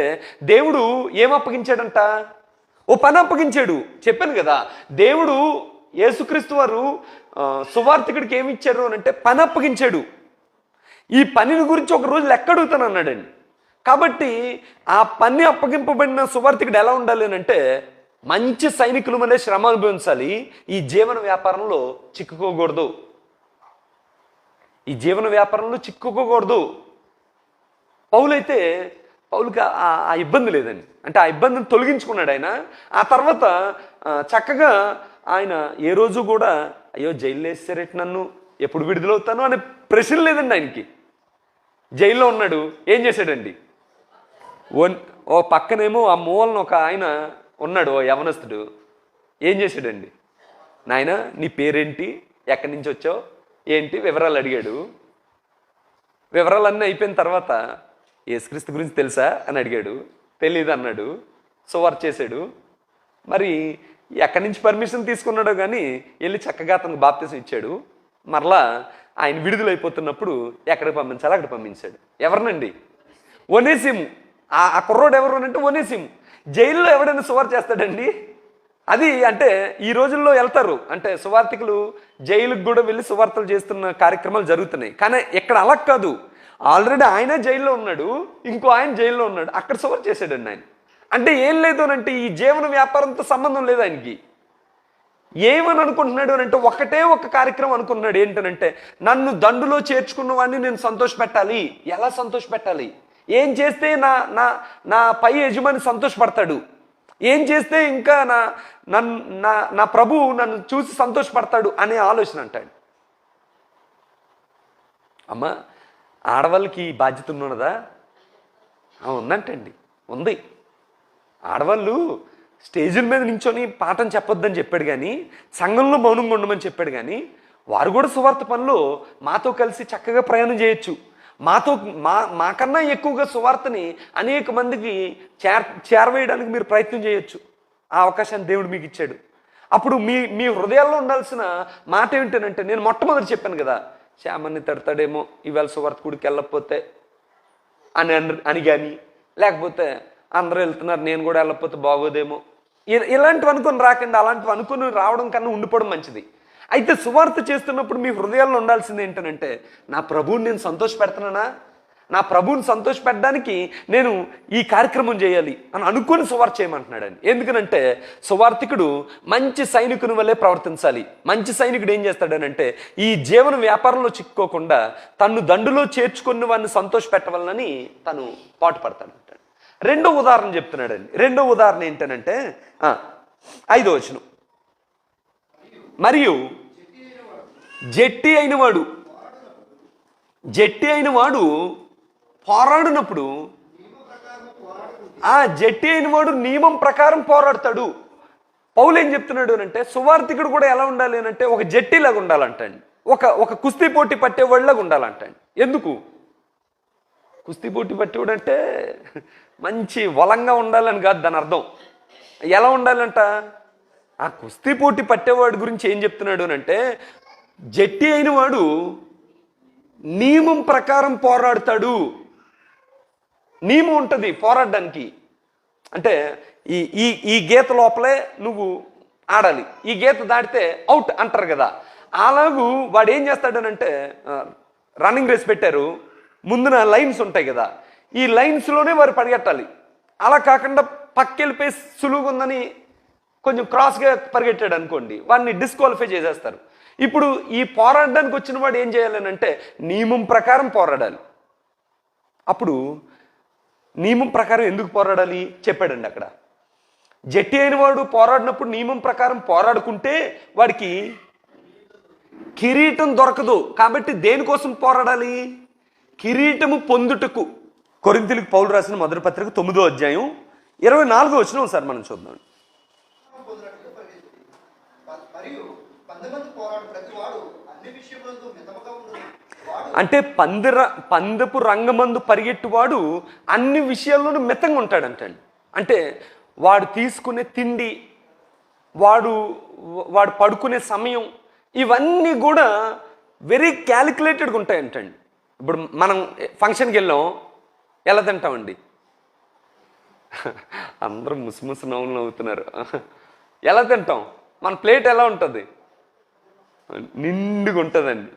దేవుడు ఏం అప్పగించాడంట, ఓ పని అప్పగించాడు. చెప్పాను కదా, దేవుడు యేసుక్రీస్తు వారు సువార్థికుడికి ఏమి ఇచ్చారు అని అంటే పని అప్పగించాడు. ఈ పనిని గురించి ఒక రోజు లెక్క అడుగుతాను అన్నాడండి. కాబట్టి ఆ పని అప్పగింపబడిన సువార్థికుడు ఎలా ఉండాలి అని అంటే మంచి సైనికుల వలె శ్రమ అనుభవించాలి, ఈ జీవన వ్యాపారంలో చిక్కుకోకూడదు. పౌలుకి ఆ ఇబ్బంది లేదండి. అంటే ఆ ఇబ్బందిని తొలగించుకున్నాడు ఆయన. ఆ తర్వాత చక్కగా ఆయన ఏ రోజు కూడా అయ్యో జైల్లో వేసేరేటి, నన్ను ఎప్పుడు విడుదలవుతాను అనే ప్రశ్న లేదండి ఆయనకి. జైల్లో ఉన్నాడు, ఏం చేశాడండి, ఓ పక్కనేమో ఆ మూలను ఒక ఆయన ఉన్నాడు, ఓ యవనస్తుడు. ఏం చేశాడండి, నాయన నీ పేరేంటి, ఎక్కడి నుంచి వచ్చావు, ఏంటి వివరాలు అడిగాడు. వివరాలన్నీ అయిపోయిన తర్వాత యేసుక్రీస్తు గురించి తెలుసా అని అడిగాడు. తెలీదు అన్నాడు. సువార్త చేశాడు. మరి ఎక్కడి నుంచి పర్మిషన్ తీసుకున్నాడో కానీ వెళ్ళి చక్కగా అతనికి బాప్తిసం ఇచ్చాడు. మరలా ఆయన విడుదలైపోతున్నప్పుడు ఎక్కడికి పంపించాలో అక్కడ పంపించాడు. ఎవరినండి? ఒనేసిము. ఆ కుర్రోడు ఎవరు అంటే ఒనేసిము. జైల్లో ఎవడైనా సువార్త చేస్తాడండి? అది అంటే ఈ రోజుల్లో వెళ్తారు, అంటే సువార్థికులు జైలుకు కూడా వెళ్ళి సువార్తలు చేస్తున్న కార్యక్రమాలు జరుగుతున్నాయి. కానీ ఇక్కడ అలా కాదు. ఆల్రెడీ ఆయన జైల్లో ఉన్నాడు, ఇంకో ఆయన జైల్లో ఉన్నాడు, అక్కడ సువార్త చేశాడండి ఆయన. అంటే ఏం లేదు అని అంటే ఈ జీవన వ్యాపారంతో సంబంధం లేదు ఆయనకి. ఏమని అనుకుంటున్నాడు అని అంటే ఒకటే ఒక కార్యక్రమం అనుకుంటున్నాడు. ఏంటనంటే నన్ను దండులో చేర్చుకున్న వాడిని నేను సంతోషపెట్టాలి. ఎలా సంతోషపెట్టాలి? ఏం చేస్తే నా పై యజమాని సంతోషపడతాడు, ఏం చేస్తే ఇంకా నా ప్రభువు నన్ను చూసి సంతోషపడతాడు అనే ఆలోచన అంటాడు. అమ్మ, ఆడవాళ్ళకి బాధ్యత ఉన్నదా? ఉందంటండి, ఉంది. ఆడవాళ్ళు స్టేజీల మీద నించొని పాఠం చెప్పొద్దని చెప్పాడు కానీ, సంఘంలో మౌనంగా ఉండమని చెప్పాడు కానీ, వారు కూడా సువార్త పనిలో మాతో కలిసి చక్కగా ప్రయాణం చేయొచ్చు. మాకన్నా ఎక్కువగా సువార్తని అనేక మందికి చేరవేయడానికి మీరు ప్రయత్నం చేయొచ్చు. ఆ అవకాశాన్ని దేవుడు మీకు ఇచ్చాడు. అప్పుడు మీ హృదయాల్లో ఉండాల్సిన మాట ఏంటనంటే, నేను మొట్టమొదటి చెప్పాను కదా, శ్యామని తడతాడేమో ఈవేళ సువార్తకుడికి వెళ్ళకపోతే అని కానీ, లేకపోతే అందరూ వెళ్తున్నారు నేను కూడా వెళ్ళకపోతే బాగోదేమో, ఇలాంటివి అనుకుని రాకండి. అలాంటివి అనుకుని రావడం కన్నా ఉండిపోవడం మంచిది. అయితే సువార్త చేస్తున్నప్పుడు మీ హృదయాల్లో ఉండాల్సింది ఏంటనంటే, నా ప్రభువుని నేను సంతోషపెడుతున్నానా, నా ప్రభువుని సంతోషపెట్టడానికి నేను ఈ కార్యక్రమం చేయాలి అని అనుకుని సువార్త చేయమంటున్నాడండి. ఎందుకనంటే సువార్థికుడు మంచి సైనికుని వల్లే ప్రవర్తించాలి. మంచి సైనికుడు ఏం చేస్తాడనంటే ఈ జీవన వ్యాపారంలో చిక్కుకోకుండా తన్ను దండులో చేర్చుకున్న వాడిని సంతోషపెట్టవాలని తను పాటుపడతాడంటాడు. రెండో ఉదాహరణ చెప్తున్నాడండి. రెండో ఉదాహరణ ఏంటనంటే 5వ వచనం, మరియు జట్టి అయిన వాడు పోరాడినప్పుడు జట్టి అయిన వాడు నియమం ప్రకారం పోరాడతాడు. పౌలు ఏం చెప్తున్నాడు అంటే సువార్థికుడు కూడా ఎలా ఉండాలి అంటే ఒక జట్టిలాగా ఉండాలంటండి, ఒక కుస్తీ పోటీ పట్టేవాడిలాగా ఉండాలంటండి. ఎందుకు కుస్తీ పోటీ పట్టేవాడు అంటే మంచి బలంగా ఉండాలని కాదు దాని అర్థం. ఎలా ఉండాలంట, ఆ కుస్తీ పోటీ పట్టేవాడి గురించి ఏం చెప్తున్నాడు అంటే జట్టి అయిన వాడు నియమం ప్రకారం పోరాడతాడు. నియమం ఉంటుంది పోరాడడానికి. అంటే ఈ ఈ ఈ గీత లోపలే నువ్వు ఆడాలి, ఈ గీత దాటితే అవుట్ అంటారు కదా. అలాగూ వాడు ఏం చేస్తాడనంటే రన్నింగ్ రేస్ పెట్టారు, ముందున లైన్స్ ఉంటాయి కదా, ఈ లైన్స్లోనే వారు పరిగెట్టాలి. అలా కాకుండా పక్కెళ్ళిపోయి సులువుగా ఉందని కొంచెం క్రాస్గా పరిగెట్టాడు అనుకోండి, వాడిని డిస్క్వాలిఫై చేసేస్తారు. ఇప్పుడు ఈ పోరాడడానికి వచ్చిన వాడు ఏం చేయాలని అంటే నియమం ప్రకారం పోరాడాలి. అప్పుడు నియమం ప్రకారం ఎందుకు పోరాడాలి చెప్పాడండి అక్కడ. జట్టి అయిన వాడు పోరాడినప్పుడు నియమం ప్రకారం పోరాడుకుంటే వాడికి కిరీటం దొరకదు. కాబట్టి దేనికోసం పోరాడాలి? కిరీటము పొందుటకు. కొరింథీయులకు పౌలు రాసిన మొదటి పత్రిక 9వ అధ్యాయం 24వ వచనం సార్ మనం చూద్దాం. అంటే పందెపు రంగమందు పరిగెట్టువాడు అన్ని విషయాల్లోనూ మితంగా ఉంటాడంటండి. అంటే వాడు తీసుకునే తిండి, వాడు పడుకునే సమయం, ఇవన్నీ కూడా వెరీ క్యాలిక్యులేటెడ్గా ఉంటాయంటండి. ఇప్పుడు మనం ఫంక్షన్కి వెళ్ళాం, ఎలా తింటామండి? అందరూ ముసిముసి నవ్వులు నవ్వుతున్నారు. ఎలా తింటాం? మన ప్లేట్ ఎలా ఉంటుంది? నిండుగా ఉంటుందండి.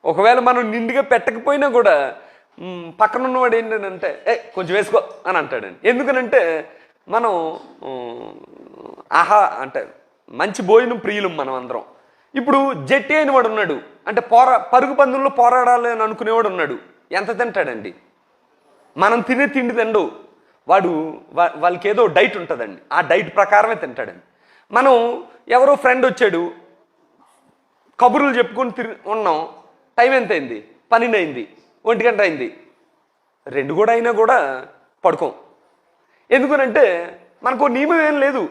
ఒకవేళ మనం నిండుగా పెట్టకపోయినా కూడా పక్కన ఉన్నవాడు ఏంటంటే కొంచెం వేసుకో అని అంటాడండి. ఎందుకనంటే మనం అంటే మంచి భోజనం ప్రియులం మనం అందరం. ఇప్పుడు జట్టి అయిన వాడు ఉన్నాడు, అంటే పరుగు పందుల్లో పోరాడాలి అని అనుకునేవాడు ఉన్నాడు. ఎంత తింటాడండి? మనం తినే తిండి తిండు, వాళ్ళకి ఏదో డైట్ ఉంటుందండి, ఆ డైట్ ప్రకారమే తింటాడండి. మనం ఎవరో ఫ్రెండ్ వచ్చాడు, కబుర్లు చెప్పుకొని ఉన్నాం, టైం ఎంత అయింది? 12 అయింది, 1 గంట అయింది, 2 కూడా అయినా కూడా పడుకోం. ఎందుకనంటే మనకు నియమం ఏం లేదు.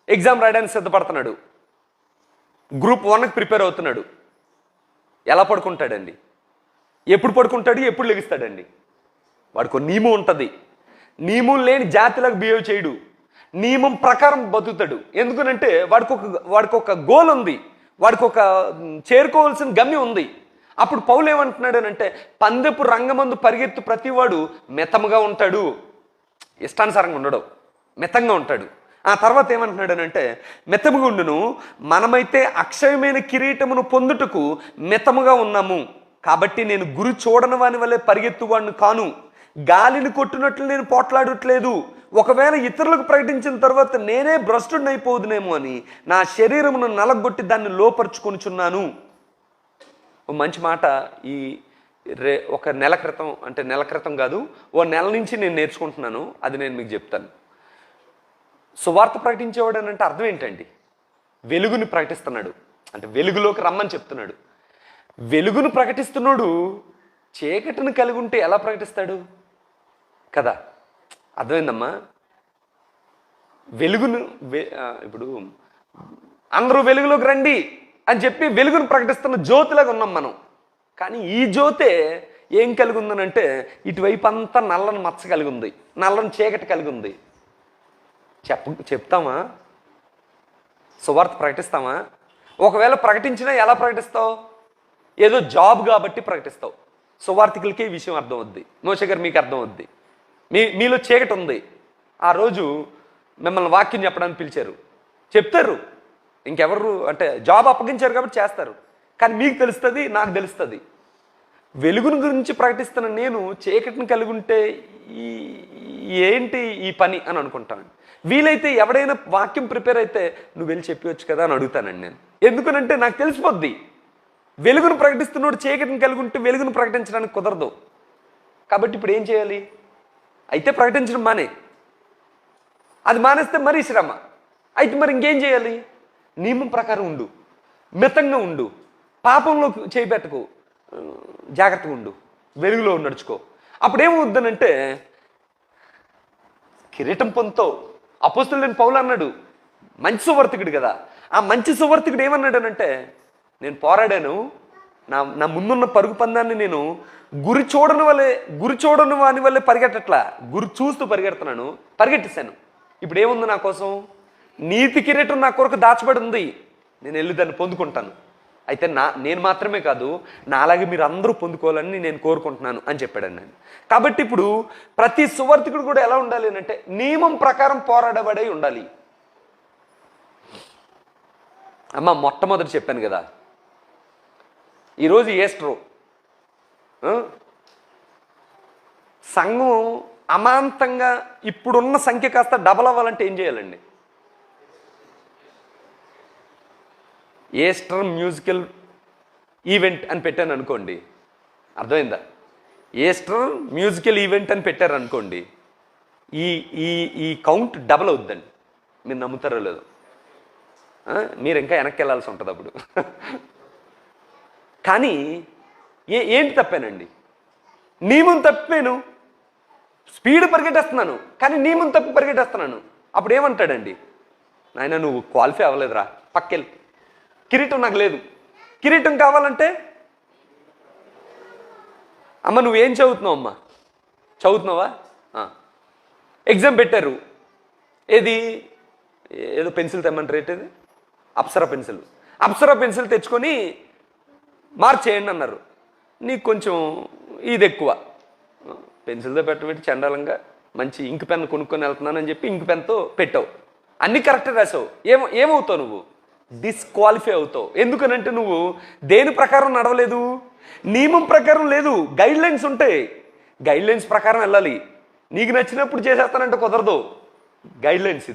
ఎగ్జామ్ రాయడానికి సిద్ధపడుతున్నాడు, గ్రూప్ 1కి ప్రిపేర్ అవుతున్నాడు, ఎలా పడుకుంటాడండి? ఎప్పుడు పడుకుంటాడు? ఎప్పుడు లెగిస్తాడండి? వాడికి నియమం ఉంటుంది. నియమం లేని జాతిలకు బిహేవ్ చేయడు, నియమం ప్రకారం బతుకుతాడు. ఎందుకనంటే వాడికి ఒక గోల్ ఉంది, వాడికి ఒక చేరుకోవాల్సిన గమ్యం ఉంది. అప్పుడు పౌలు ఏమంటున్నాడు అంటే పందెపు రంగమందు పరిగెత్తు ప్రతివాడు మితముగా ఉంటాడు, ఇష్టానుసారంగా ఉండడు, మితంగా ఉంటాడు. ఆ తర్వాత ఏమంటున్నాడు అంటే మితముగా ఉండును, మనమైతే అక్షయమైన కిరీటమును పొందుటకు మితముగా ఉన్నాము. కాబట్టి నేను గురి చూడని వాని వల్లే పరిగెత్తువాడిని కాను, గాలిని కొట్టినట్లు నేను పోట్లాడట్లేదు. ఒకవేళ ఇతరులకు ప్రకటించిన తర్వాత నేనే భ్రష్టుడిని అయిపోదునేమో అని నా శరీరమును నలగొట్టి దాన్ని లోపరుచుకొనిచున్నాను. మంచి మాట. ఒక నెల క్రితం, అంటే నెల క్రితం కాదు, ఓ నెల నుంచి నేను నేర్చుకుంటున్నాను, అది నేను మీకు చెప్తాను. సువార్త ప్రకటించేవాడు అని అంటే అర్థం ఏంటండి? వెలుగుని ప్రకటిస్తున్నాడు, అంటే వెలుగులోకి రమ్మని చెప్తున్నాడు. వెలుగును ప్రకటిస్తున్నాడు చీకటిని కలిగి ఉంటే ఎలా ప్రకటిస్తాడు కదా? అర్థమైందమ్మా? వెలుగును ఇప్పుడు అందరూ వెలుగులోకి రండి అని చెప్పి వెలుగును ప్రకటిస్తున్న జ్యోతిలాగా ఉన్నాం మనం. కానీ ఈ జ్యోతే ఏం కలిగి ఉందనంటే ఇటువైపు అంతా నల్లని మచ్చ కలిగి ఉంది, నల్లని చీకటి కలిగి ఉంది. చెప్తామా? సువార్త ప్రకటిస్తామా? ఒకవేళ ప్రకటించినా ఎలా ప్రకటిస్తావు? ఏదో జాబ్ కాబట్టి ప్రకటిస్తావు. సువార్థికులకి ఈ విషయం అర్థం అవుద్ది. మోషే గారు మీకు అర్థం అవుద్ది. మీలో చీకటి ఉంది. ఆ రోజు మిమ్మల్ని వాక్యం చెప్పడానికి పిలిచారు, చెప్తారు. ఇంకెవరు అంటే జాబ్ అప్పగించారు కాబట్టి చేస్తారు. కానీ మీకు తెలుస్తుంది, నాకు తెలుస్తుంది. వెలుగుని గురించి ప్రకటిస్తున్న నేను చీకటిని కలిగి ఉంటే ఏంటి ఈ పని అని అనుకుంటాను. వీలైతే ఎవడైనా వాక్యం ప్రిపేర్ అయితే నువ్వు వెళ్ళి చెప్పవచ్చు కదా అని అడుగుతానండి నేను. ఎందుకనంటే నాకు తెలిసిపోద్ది, వెలుగును ప్రకటిస్తున్నాడు చీకటిని కలిగి ఉంటే వెలుగును ప్రకటించడానికి కుదరదు. కాబట్టి ఇప్పుడు ఏం చేయాలి? అయితే ప్రకటించడం మానే, అది మానేస్తే మరీ శ్రమ. అయితే మరి ఇంకేం చేయాలి? నియమం ప్రకారం ఉండు, మితంగా ఉండు, పాపంలో చేయబెట్టకు, జాగ్రత్తగా ఉండు, వెలుగులో నడుచుకో. అప్పుడేమవుద్దనంటే కిరీటం పొందుతావు. అపోస్తలుడైన పౌలు అన్నాడు, మంచి సువార్తికుడు కదా. ఆ మంచి సువార్తికుడు ఏమన్నాడనంటే నేను పోరాడాను, నా ముందున్న పరుగు పందాన్ని నేను గురి చూడని వాని వల్లే పరిగెట్టట్లా, గురి చూస్తూ పరిగెడుతున్నాను, పరిగెట్టేశాను. ఇప్పుడు ఏముంది నా కోసం? నీతి కిరీటం నా కొరకు దాచబడి ఉంది, నేను వెళ్ళి దాన్ని పొందుకుంటాను. అయితే నేను మాత్రమే కాదు, నాలాగే మీరు అందరూ పొందుకోవాలని నేను కోరుకుంటున్నాను అని చెప్పాడండి నేను. కాబట్టి ఇప్పుడు ప్రతి సువార్థికుడు కూడా ఎలా ఉండాలి అంటే నియమం ప్రకారం పోరాడబడి ఉండాలి. అమ్మ మొట్టమొదటి చెప్పాను కదా, ఈరోజు ఈస్టరు, సంఘం అమాంతంగా ఇప్పుడున్న సంఖ్య కాస్త డబల్ అవ్వాలంటే ఏం చేయాలండి? ఈస్టర్ మ్యూజికల్ ఈవెంట్ అని పెట్టాను అనుకోండి, అర్థమైందా? ఈస్టర్ మ్యూజికల్ ఈవెంట్ అని పెట్టారు అనుకోండి, ఈ ఈ ఈ కౌంట్ డబల్ అవుద్దండి. మీరు నమ్ముతారో లేదో, మీరు ఇంకా వెనక్కి వెళ్ళాల్సి ఉంటుంది అప్పుడు. కానీ ఏంటి తప్పానండి? నియమం తప్పాను, స్పీడ్ పరిగెట్టేస్తున్నాను, కానీ నియమం తప్పి పరిగెట్టేస్తున్నాను. అప్పుడు ఏమంటాడండి? నాయన నువ్వు క్వాలిఫై అవ్వలేదురా, పక్కెళ్ళి, కిరీటం నాకు లేదు. కిరీటం కావాలంటే అమ్మ నువ్వేం చదువుతున్నావు? అమ్మ చదువుతున్నావా? ఎగ్జామ్ పెట్టారు, ఏదో పెన్సిల్ తెమ్మంటారు, ఏంటిది? అప్సరా పెన్సిల్ తెచ్చుకొని మార్క్ చేయండి అన్నారు. నీకు కొంచెం ఇది ఎక్కువ, పెన్సిల్తో పెట్టబెట్టి చండాలంగా మంచి ఇంక్ పెన్ కొనుక్కొని వెళ్తున్నానని చెప్పి ఇంక్ పెన్తో పెట్టావు, అన్నీ కరెక్ట్గా రాసావు. ఏమవుతావు? నువ్వు డిస్క్వాలిఫై అవుతావు. ఎందుకనంటే నువ్వు దేని ప్రకారం నడవలేదు, నియమం ప్రకారం లేదు. గైడ్ లైన్స్ ఉంటాయి, గైడ్ లైన్స్ ప్రకారం వెళ్ళాలి. నీకు నచ్చినప్పుడు చేసేస్తానంటే కుదరదు. గైడ్ లైన్స్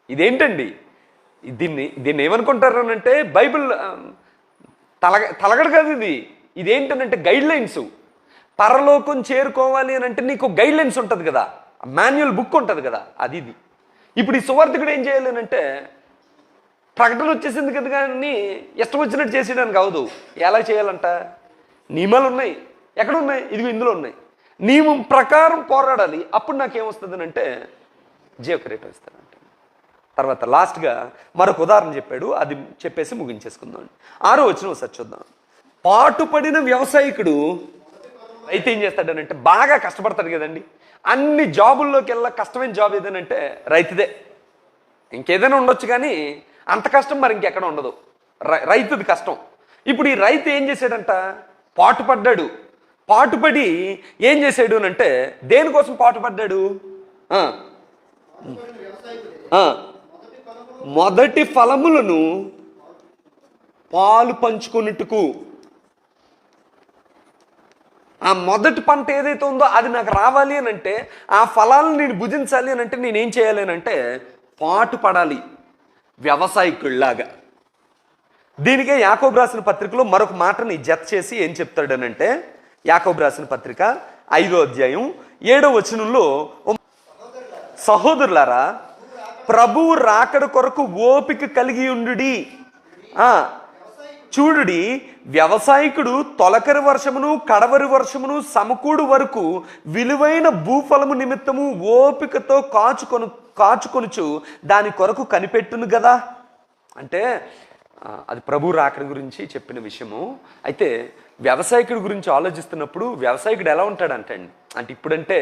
ఇదేంటండి? దీన్ని ఏమనుకుంటారు అంటే బైబిల్ తలగడ కాదు ఇదేంటనంటే గైడ్ లైన్స్. పరలోకం చేరుకోవాలి అని అంటే నీకు గైడ్ లైన్స్ ఉంటుంది కదా, మాన్యువల్ బుక్ ఉంటుంది కదా, ఇది. ఇప్పుడు ఈ సువార్థికుడు ఏం చేయాలి అంటే ప్రకటన వచ్చేసింది కదా కానీ ఇష్టం వచ్చినట్టు చేసేయడానికి అవదు. ఎలా చేయాలంట? నియమాలు ఉన్నాయి. ఎక్కడ ఉన్నాయి? ఇందులో ఉన్నాయి. నియమం ప్రకారం పోరాడాలి. అప్పుడు నాకేమొస్తుంది అంటే జీవకరేటం ఇస్తానంట. తర్వాత లాస్ట్గా మరొక ఉదాహరణ చెప్పాడు, అది చెప్పేసి ముగించేసుకుందాం. 6వ వచనం ఒకసారి చూద్దాం. పాటుపడిన వ్యవసాయకుడు అయితే ఏం చేస్తాడనంటే బాగా కష్టపడతాడు కదండి. అన్ని జాబుల్లోకి వెళ్ళా కష్టమైన జాబ్ ఏదనంటే రైతుదే. ఇంకేదైనా ఉండొచ్చు కానీ అంత కష్టం మరి ఇంకెక్కడ ఉండదు. రైతుది కష్టం. ఇప్పుడు ఈ రైతు ఏం చేశాడంట? పాటుపడ్డాడు. పాటుపడి ఏం చేశాడు అంటే దేనికోసం పాటుపడ్డాడు? మొదటి ఫలములను పాలు పంచుకున్నట్టుకు. ఆ మొదటి పంట ఏదైతే ఉందో అది నాకు రావాలి అని అంటే, ఆ ఫలాలను నేను భుజించాలి అని అంటే నేనేం చేయాలి అని అంటే పాటు పడాలి వ్యవసాయకుల్లాగా. దీనికే యాకోబు రాసిన పత్రికలో మరొక మాటని జత చేసి ఏం చెప్తాడనంటే, యాకోబు రాసిన పత్రిక 5వ అధ్యాయం 7వ వచనంలో, సహోదరులారా ప్రభువు రాకడ కొరకు ఓపిక కలిగి ఉండుడి. చూడుడి, వ్యవసాయకుడు తొలకరి వర్షమును కడవరి వర్షమును సమకూడు వరకు విలువైన భూఫలము నిమిత్తము ఓపికతో కాచుకొనుచు దాని కొరకు కనిపెట్టును కదా. అంటే అది ప్రభు రాకడ గురించి చెప్పిన విషయము. అయితే వ్యవసాయకుడి గురించి ఆలోచిస్తున్నప్పుడు వ్యవసాయకుడు ఎలా ఉంటాడంటే అంటే ఇప్పుడంటే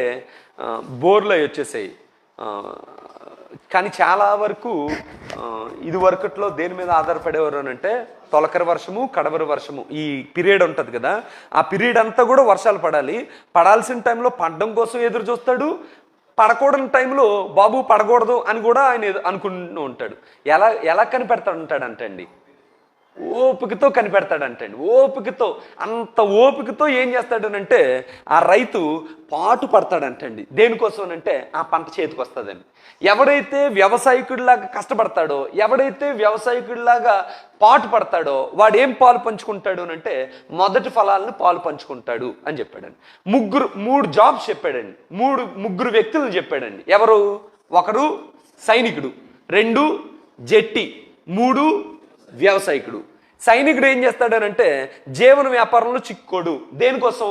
బోర్లు అవి వచ్చేసాయి, కానీ చాలా వరకు ఇది వరకట్లో దేని మీద ఆధారపడేవారు అని అంటే తొలకరి వర్షము కడవరి వర్షము ఈ పీరియడ్ ఉంటుంది కదా, ఆ పీరియడ్ అంతా కూడా వర్షాలు పడాలి. పడాల్సిన టైంలో పడడం కోసం ఎదురు చూస్తాడు, పడకూడని టైంలో బాబు పడకూడదు అని కూడా ఆయన అనుకుంటూ ఉంటాడు. ఎలా కనిపెడతాడంటాడంటే అండి ఓపికతో కనిపెడతాడంటండి. ఓపికతో, అంత ఓపికతో ఏం చేస్తాడనంటే ఆ రైతు పాటు పడతాడంటండి. దేనికోసం అంటే ఆ పంట చేతికి వస్తుందండి. ఎవడైతే వ్యవసాయకుడిలాగా కష్టపడతాడో, ఎవడైతే వ్యవసాయకుడిలాగా పాటు పడతాడో వాడు ఏం పాలు పంచుకుంటాడు అంటే మొదటి ఫలాలను పాలు పంచుకుంటాడు అని చెప్పాడండి. మూడు జాబ్స్ చెప్పాడండి, ముగ్గురు వ్యక్తులను చెప్పాడండి. ఎవరు? 1 సైనికుడు, 2 జట్టి, 3 వ్యవసాయకుడు. సైనికుడు ఏం చేస్తాడనంటే జీవన వ్యాపారంలో చిక్కుకోడు. దేనికోసం?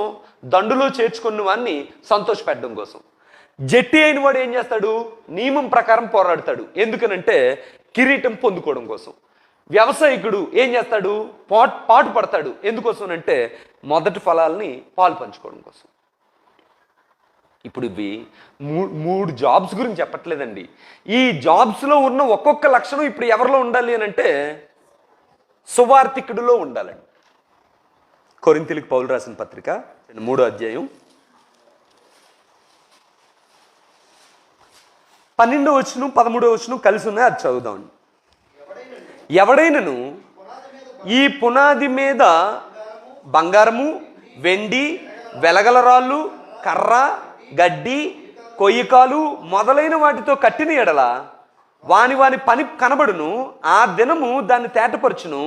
దండులో చేర్చుకున్న వాడిని సంతోషపెట్టడం కోసం. జట్టి అయిన వాడు ఏం చేస్తాడు? నియమం ప్రకారం పోరాడతాడు. ఎందుకనంటే కిరీటం పొందుకోవడం కోసం. వ్యవసాయకుడు ఏం చేస్తాడు? పాటు పడతాడు. ఎందుకోసం అంటే మొదటి ఫలాల్ని పాలు పంచుకోవడం కోసం. ఇప్పుడు ఇవి 3 జాబ్స్ గురించి చెప్పట్లేదండి. ఈ జాబ్స్లో ఉన్న ఒక్కొక్క లక్షణం ఇప్పుడు ఎవరిలో ఉండాలి అని అంటే సువార్థికుడిలో ఉండాలండి. కొరింథీయులకు పౌలు రాసిన పత్రిక 3వ అధ్యాయం 12వ వచనం 13వ వచనం కలిసి ఉన్నాయి, అది చదువుదామండి. ఎవడైనను ఈ పునాది మీద బంగారము, వెండి, వెలగల రాళ్ళు, కర్ర, గడ్డి, కొయ్యకాలు మొదలైన వాటితో కట్టిన ఎడల వాని పని కనబడును, ఆ దినము దాన్ని తేటపరచును,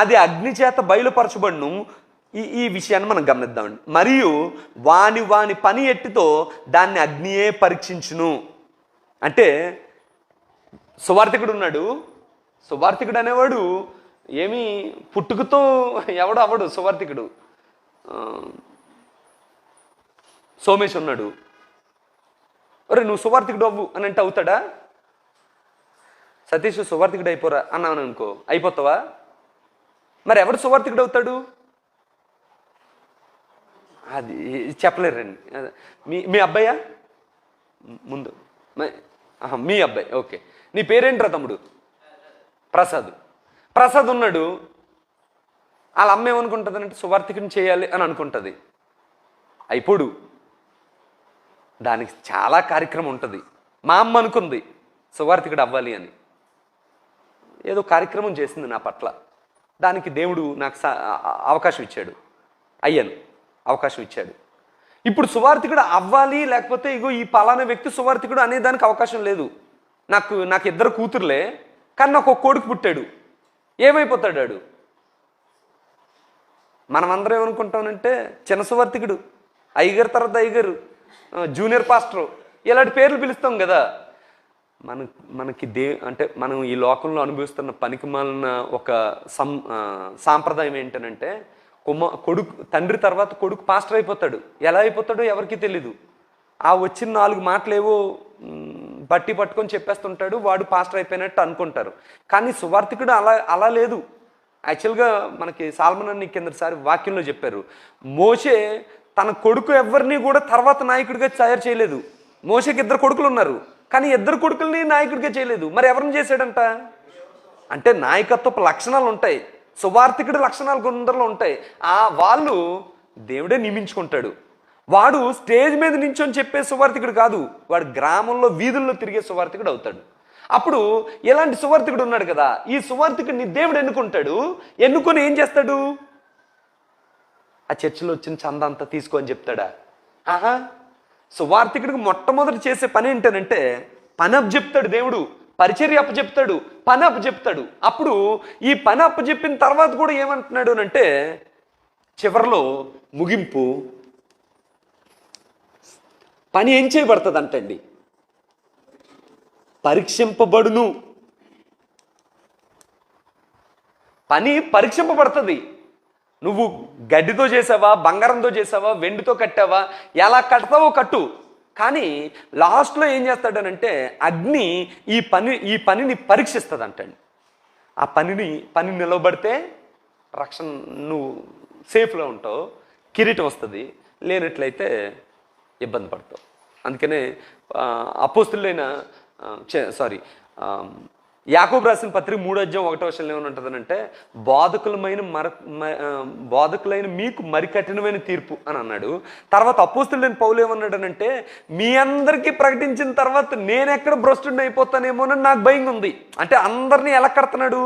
అది అగ్ని చేత బయలుపరచబడును. ఈ విషయాన్ని మనం గమనిద్దామండి. మరియు వాని పని ఎట్టితో దాన్ని అగ్నియే పరీక్షించును. అంటే సువార్థికుడు ఉన్నాడు. సువార్థికుడు అనేవాడు ఏమి పుట్టుకతో ఎవడు అవడు. సువార్థికుడు సోమేష్ ఉన్నాడు, ఒరే నువ్వు సువార్థికుడు అవ్వు అని అంటే అవుతాడా? సతీష్ సువార్థికుడు అయిపోరా అన్నాను అనుకో, అయిపోతావా? మరి ఎవడు సువార్థికుడు అవుతాడు? అది చెప్పలేరండి. మీ అబ్బాయా? ముందు మీ అబ్బాయి, ఓకే. నీ పేరేంట్రా తమ్ముడు? ప్రసాద్ ఉన్నాడు. వాళ్ళ అమ్మ ఏమనుకుంటుంది అంటే సువార్థికుని చేయాలి అని అనుకుంటుంది. అయిపోడు, దానికి చాలా కార్యక్రమం ఉంటుంది. మా అమ్మ అనుకుంది సువార్థికుడు అవ్వాలి అని, ఏదో కార్యక్రమం చేసింది నా పట్ల. దానికి దేవుడు నాకు అవకాశం ఇచ్చాడు, అయ్యాను, అవకాశం ఇచ్చాడు. ఇప్పుడు సువార్థికుడు అవ్వాలి లేకపోతే ఇగో ఈ పలానా వ్యక్తి సువార్థికుడు అనే దానికి అవకాశం లేదు. నాకు 2 కూతుర్లే, కానీ నాకు ఒక కొడుకు పుట్టాడు. ఏమైపోతాడు వాడు? మనమందరం ఏమనుకుంటామంటే చిన్న సువార్థికుడు, అయ్యగారు తర్వాత అయ్యగారు, జూనియర్ పాస్టర్, ఇలాంటి పేర్లు పిలుస్తాం కదా. మనకి అంటే మనం ఈ లోకంలో అనుభవిస్తున్న పనికిమాలిన ఒక సాంప్రదాయం ఏంటనంటే కొడుకు తండ్రి తర్వాత కొడుకు పాస్టర్ అయిపోతాడు. ఎలా అయిపోతాడో ఎవరికి తెలీదు. ఆ వచ్చిన 4 మాటలు ఏవో బట్టి పట్టుకొని చెప్పేస్తుంటాడు, వాడు పాస్టర్ అయిపోయినట్టు అనుకుంటారు. కానీ సువార్థికుడు అలా లేదు. యాక్చువల్గా మనకి సాల్మన్ అన్ని కిందసారి వాక్యంలో చెప్పారు, మోషే తన కొడుకు ఎవరిని కూడా తర్వాత నాయకుడిగా తయారు చేయలేదు. మోషేకి 2 కొడుకులు ఉన్నారు, కానీ 2 కొడుకుల్ని నాయకుడిగా చేయలేదు. మరి ఎవరిని చేశాడంట? అంటే నాయకత్వపు లక్షణాలు ఉంటాయి, సువార్థికుడి లక్షణాలు కొందరిలో ఉంటాయి. వాళ్ళు దేవుడే నియమించుకుంటాడు. వాడు స్టేజ్ మీద నించొని చెప్పే సువార్థికుడు కాదు, వాడు గ్రామంలో వీధుల్లో తిరిగే సువార్థికుడు అవుతాడు. అప్పుడు ఇలాంటి సువార్థికుడు ఉన్నాడు కదా, ఈ సువార్థికుడిని దేవుడు ఎన్నుకొని ఏం చేస్తాడు? ఆ చర్చిలో వచ్చిన చందా అంతా తీసుకొని చెప్తాడా? సువార్థికుడికి మొట్టమొదటి చేసే పని ఏంటనంటే పని అప్పచెప్తాడు దేవుడు, పరిచర్య అప్పచెప్తాడు, పని అప్పచెప్తాడు. అప్పుడు ఈ పని అప్పచెప్పిన తర్వాత కూడా ఏమంటున్నాడు అంటే చివరిలో ముగింపు పని ఏం చేయబడుతుంది అంటండి, పరీక్షింపబడును. పని పరీక్షింపబడుతుంది. నువ్వు గడ్డితో చేసావా, బంగారంతో చేసావా, వెండితో కట్టావా, ఎలా కడతావో కట్టు. కానీ లాస్ట్లో ఏం చేస్తాడనంటే అగ్ని ఈ పనిని పరీక్షిస్తుంది అంటండి. ఆ పని నిలవబడితే రక్షణ, నువ్వు సేఫ్లో ఉంటావు, కిరీటం వస్తుంది. లేనట్లయితే ఇబ్బంది పడతావు. అందుకనే అపోస్తులైన యాకోబు రాసిన పత్రిక 3వ అధ్యాయం 1వ వచనంలో ఏమనుంటుందనంటే బోధకులైన మీకు మరి కఠినమైన తీర్పు అని అన్నాడు. తర్వాత అపోస్తులైన పౌలు ఏమన్నాడనంటే మీ అందరికీ ప్రకటించిన తర్వాత నేను ఎక్కడ భ్రష్టుడిని అయిపోతానేమోనని నాకు భయంగా ఉంది. అంటే అందరినీ ఎలా కడుతున్నాడు?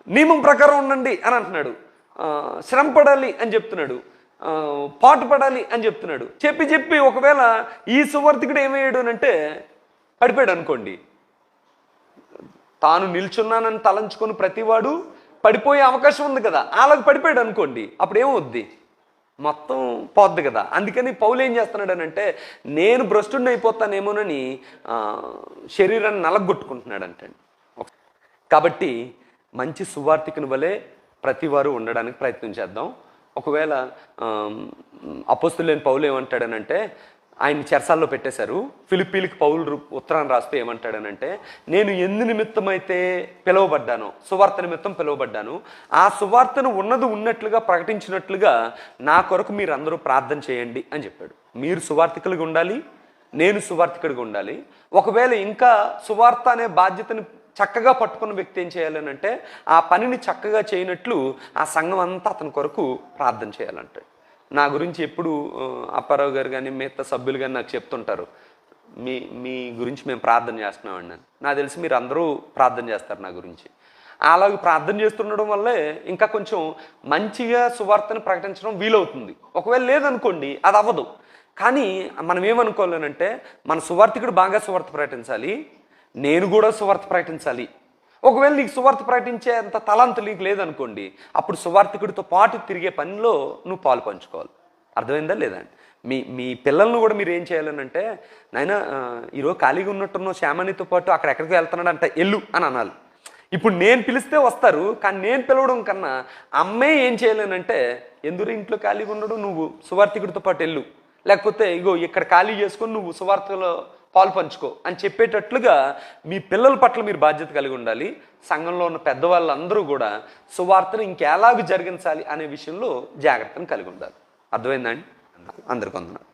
నియమం ప్రకారం ఉండండి అని అంటున్నాడు, శ్రమ పడాలి అని చెప్తున్నాడు, పాటు పడాలి అని చెప్తున్నాడు. చెప్పి ఒకవేళ ఈ సువార్థికుడు ఏమయ్యాడు అంటే పడిపోయాడు అనుకోండి, తాను నిల్చున్నానని తలంచుకొని ప్రతివాడు పడిపోయే అవకాశం ఉంది కదా, అలాగ పడిపోయాడు అనుకోండి, అప్పుడు ఏమవుద్ది? మొత్తం పోద్ది కదా. అందుకని పౌలు ఏం చేస్తున్నాడనంటే నేను భ్రష్టుడిని అయిపోతానేమోనని శరీరాన్ని నలగొట్టుకుంటున్నాడు అంటండి. కాబట్టి మంచి సువార్థికుని వలె ప్రతివారు ఉండడానికి ప్రయత్నం చేద్దాం. ఒకవేళ అపోస్తులైన పౌలు ఏమంటాడనంటే ఆయన చెరసాల్లో పెట్టేశారు. ఫిలిప్పీలకు పౌలు ఉత్తరాన్ని రాస్తూ ఏమంటాడనంటే నేను ఎందు నిమిత్తమైతే పిలువబడ్డానో, సువార్త నిమిత్తం పిలువబడ్డాను, ఆ సువార్తను ఉన్నట్లుగా ప్రకటించినట్లుగా నా కొరకు మీరు అందరూ ప్రార్థన చేయండి అని చెప్పాడు. మీరు సువార్థికులుగా ఉండాలి, నేను సువార్థికుడిగా ఉండాలి. ఒకవేళ ఇంకా సువార్త అనే బాధ్యతను చక్కగా పట్టుకున్న వ్యక్తి ఏం చేయాలని అంటే ఆ పనిని చక్కగా చేయనట్లు ఆ సంఘం అంతా అతని కొరకు ప్రార్థన చేయాలంటాడు. నా గురించి ఎప్పుడు అప్పారావు గారు కానీ మిగతా సభ్యులు కానీ నాకు చెప్తుంటారు, మీ మీ గురించి మేము ప్రార్థన చేస్తున్నామండి అని. నాకు తెలిసి మీరు అందరూ ప్రార్థన చేస్తారు నా గురించి. అలాగే ప్రార్థన చేస్తుండడం వల్లే ఇంకా కొంచెం మంచిగా సువార్తను ప్రకటించడం వీలవుతుంది. ఒకవేళ లేదనుకోండి అది అవ్వదు. కానీ మనం ఏమనుకోవాలనంటే మన సువార్థికుడు బాగా సువార్త ప్రకటించాలి, నేను కూడా సువార్త ప్రకటించాలి. ఒకవేళ నీకు సువార్త ప్రకటించే అంత తలాంతు నీకు లేదనుకోండి, అప్పుడు సువార్థికుడితో పాటు తిరిగే పనిలో నువ్వు పాలు పంచుకోవాలి. అర్థమైందా లేదా? మీ మీ పిల్లలను కూడా మీరు ఏం చేయాలనంటే, నాయన ఈరోజు ఖాళీగా ఉన్నట్టున్నావు, శ్యామనితో పాటు అక్కడ ఎక్కడికి వెళ్తున్నాడు అంటే ఎల్లు అని అనాలి. ఇప్పుడు నేను పిలిస్తే వస్తారు, కానీ నేను పిలవడం కన్నా అమ్మే ఏం చేయలేనంటే, ఎందుకు ఇంట్లో ఖాళీగా ఉండడు, నువ్వు సువార్థికుడితో పాటు వెళ్ళు, లేకపోతే ఇగో ఇక్కడ ఖాళీ చేసుకొని నువ్వు సువార్తలో పాలు పంచుకో అని చెప్పేటట్లుగా మీ పిల్లల పట్ల మీరు బాధ్యత కలిగి ఉండాలి. సంఘంలో ఉన్న పెద్దవాళ్ళందరూ కూడా సువార్తను ఇంకెలాగ జరిగించాలి అనే విషయంలో జాగ్రత్తను కలిగి ఉండాలి. అర్థమైందండి? అందరికీ వందనాలు.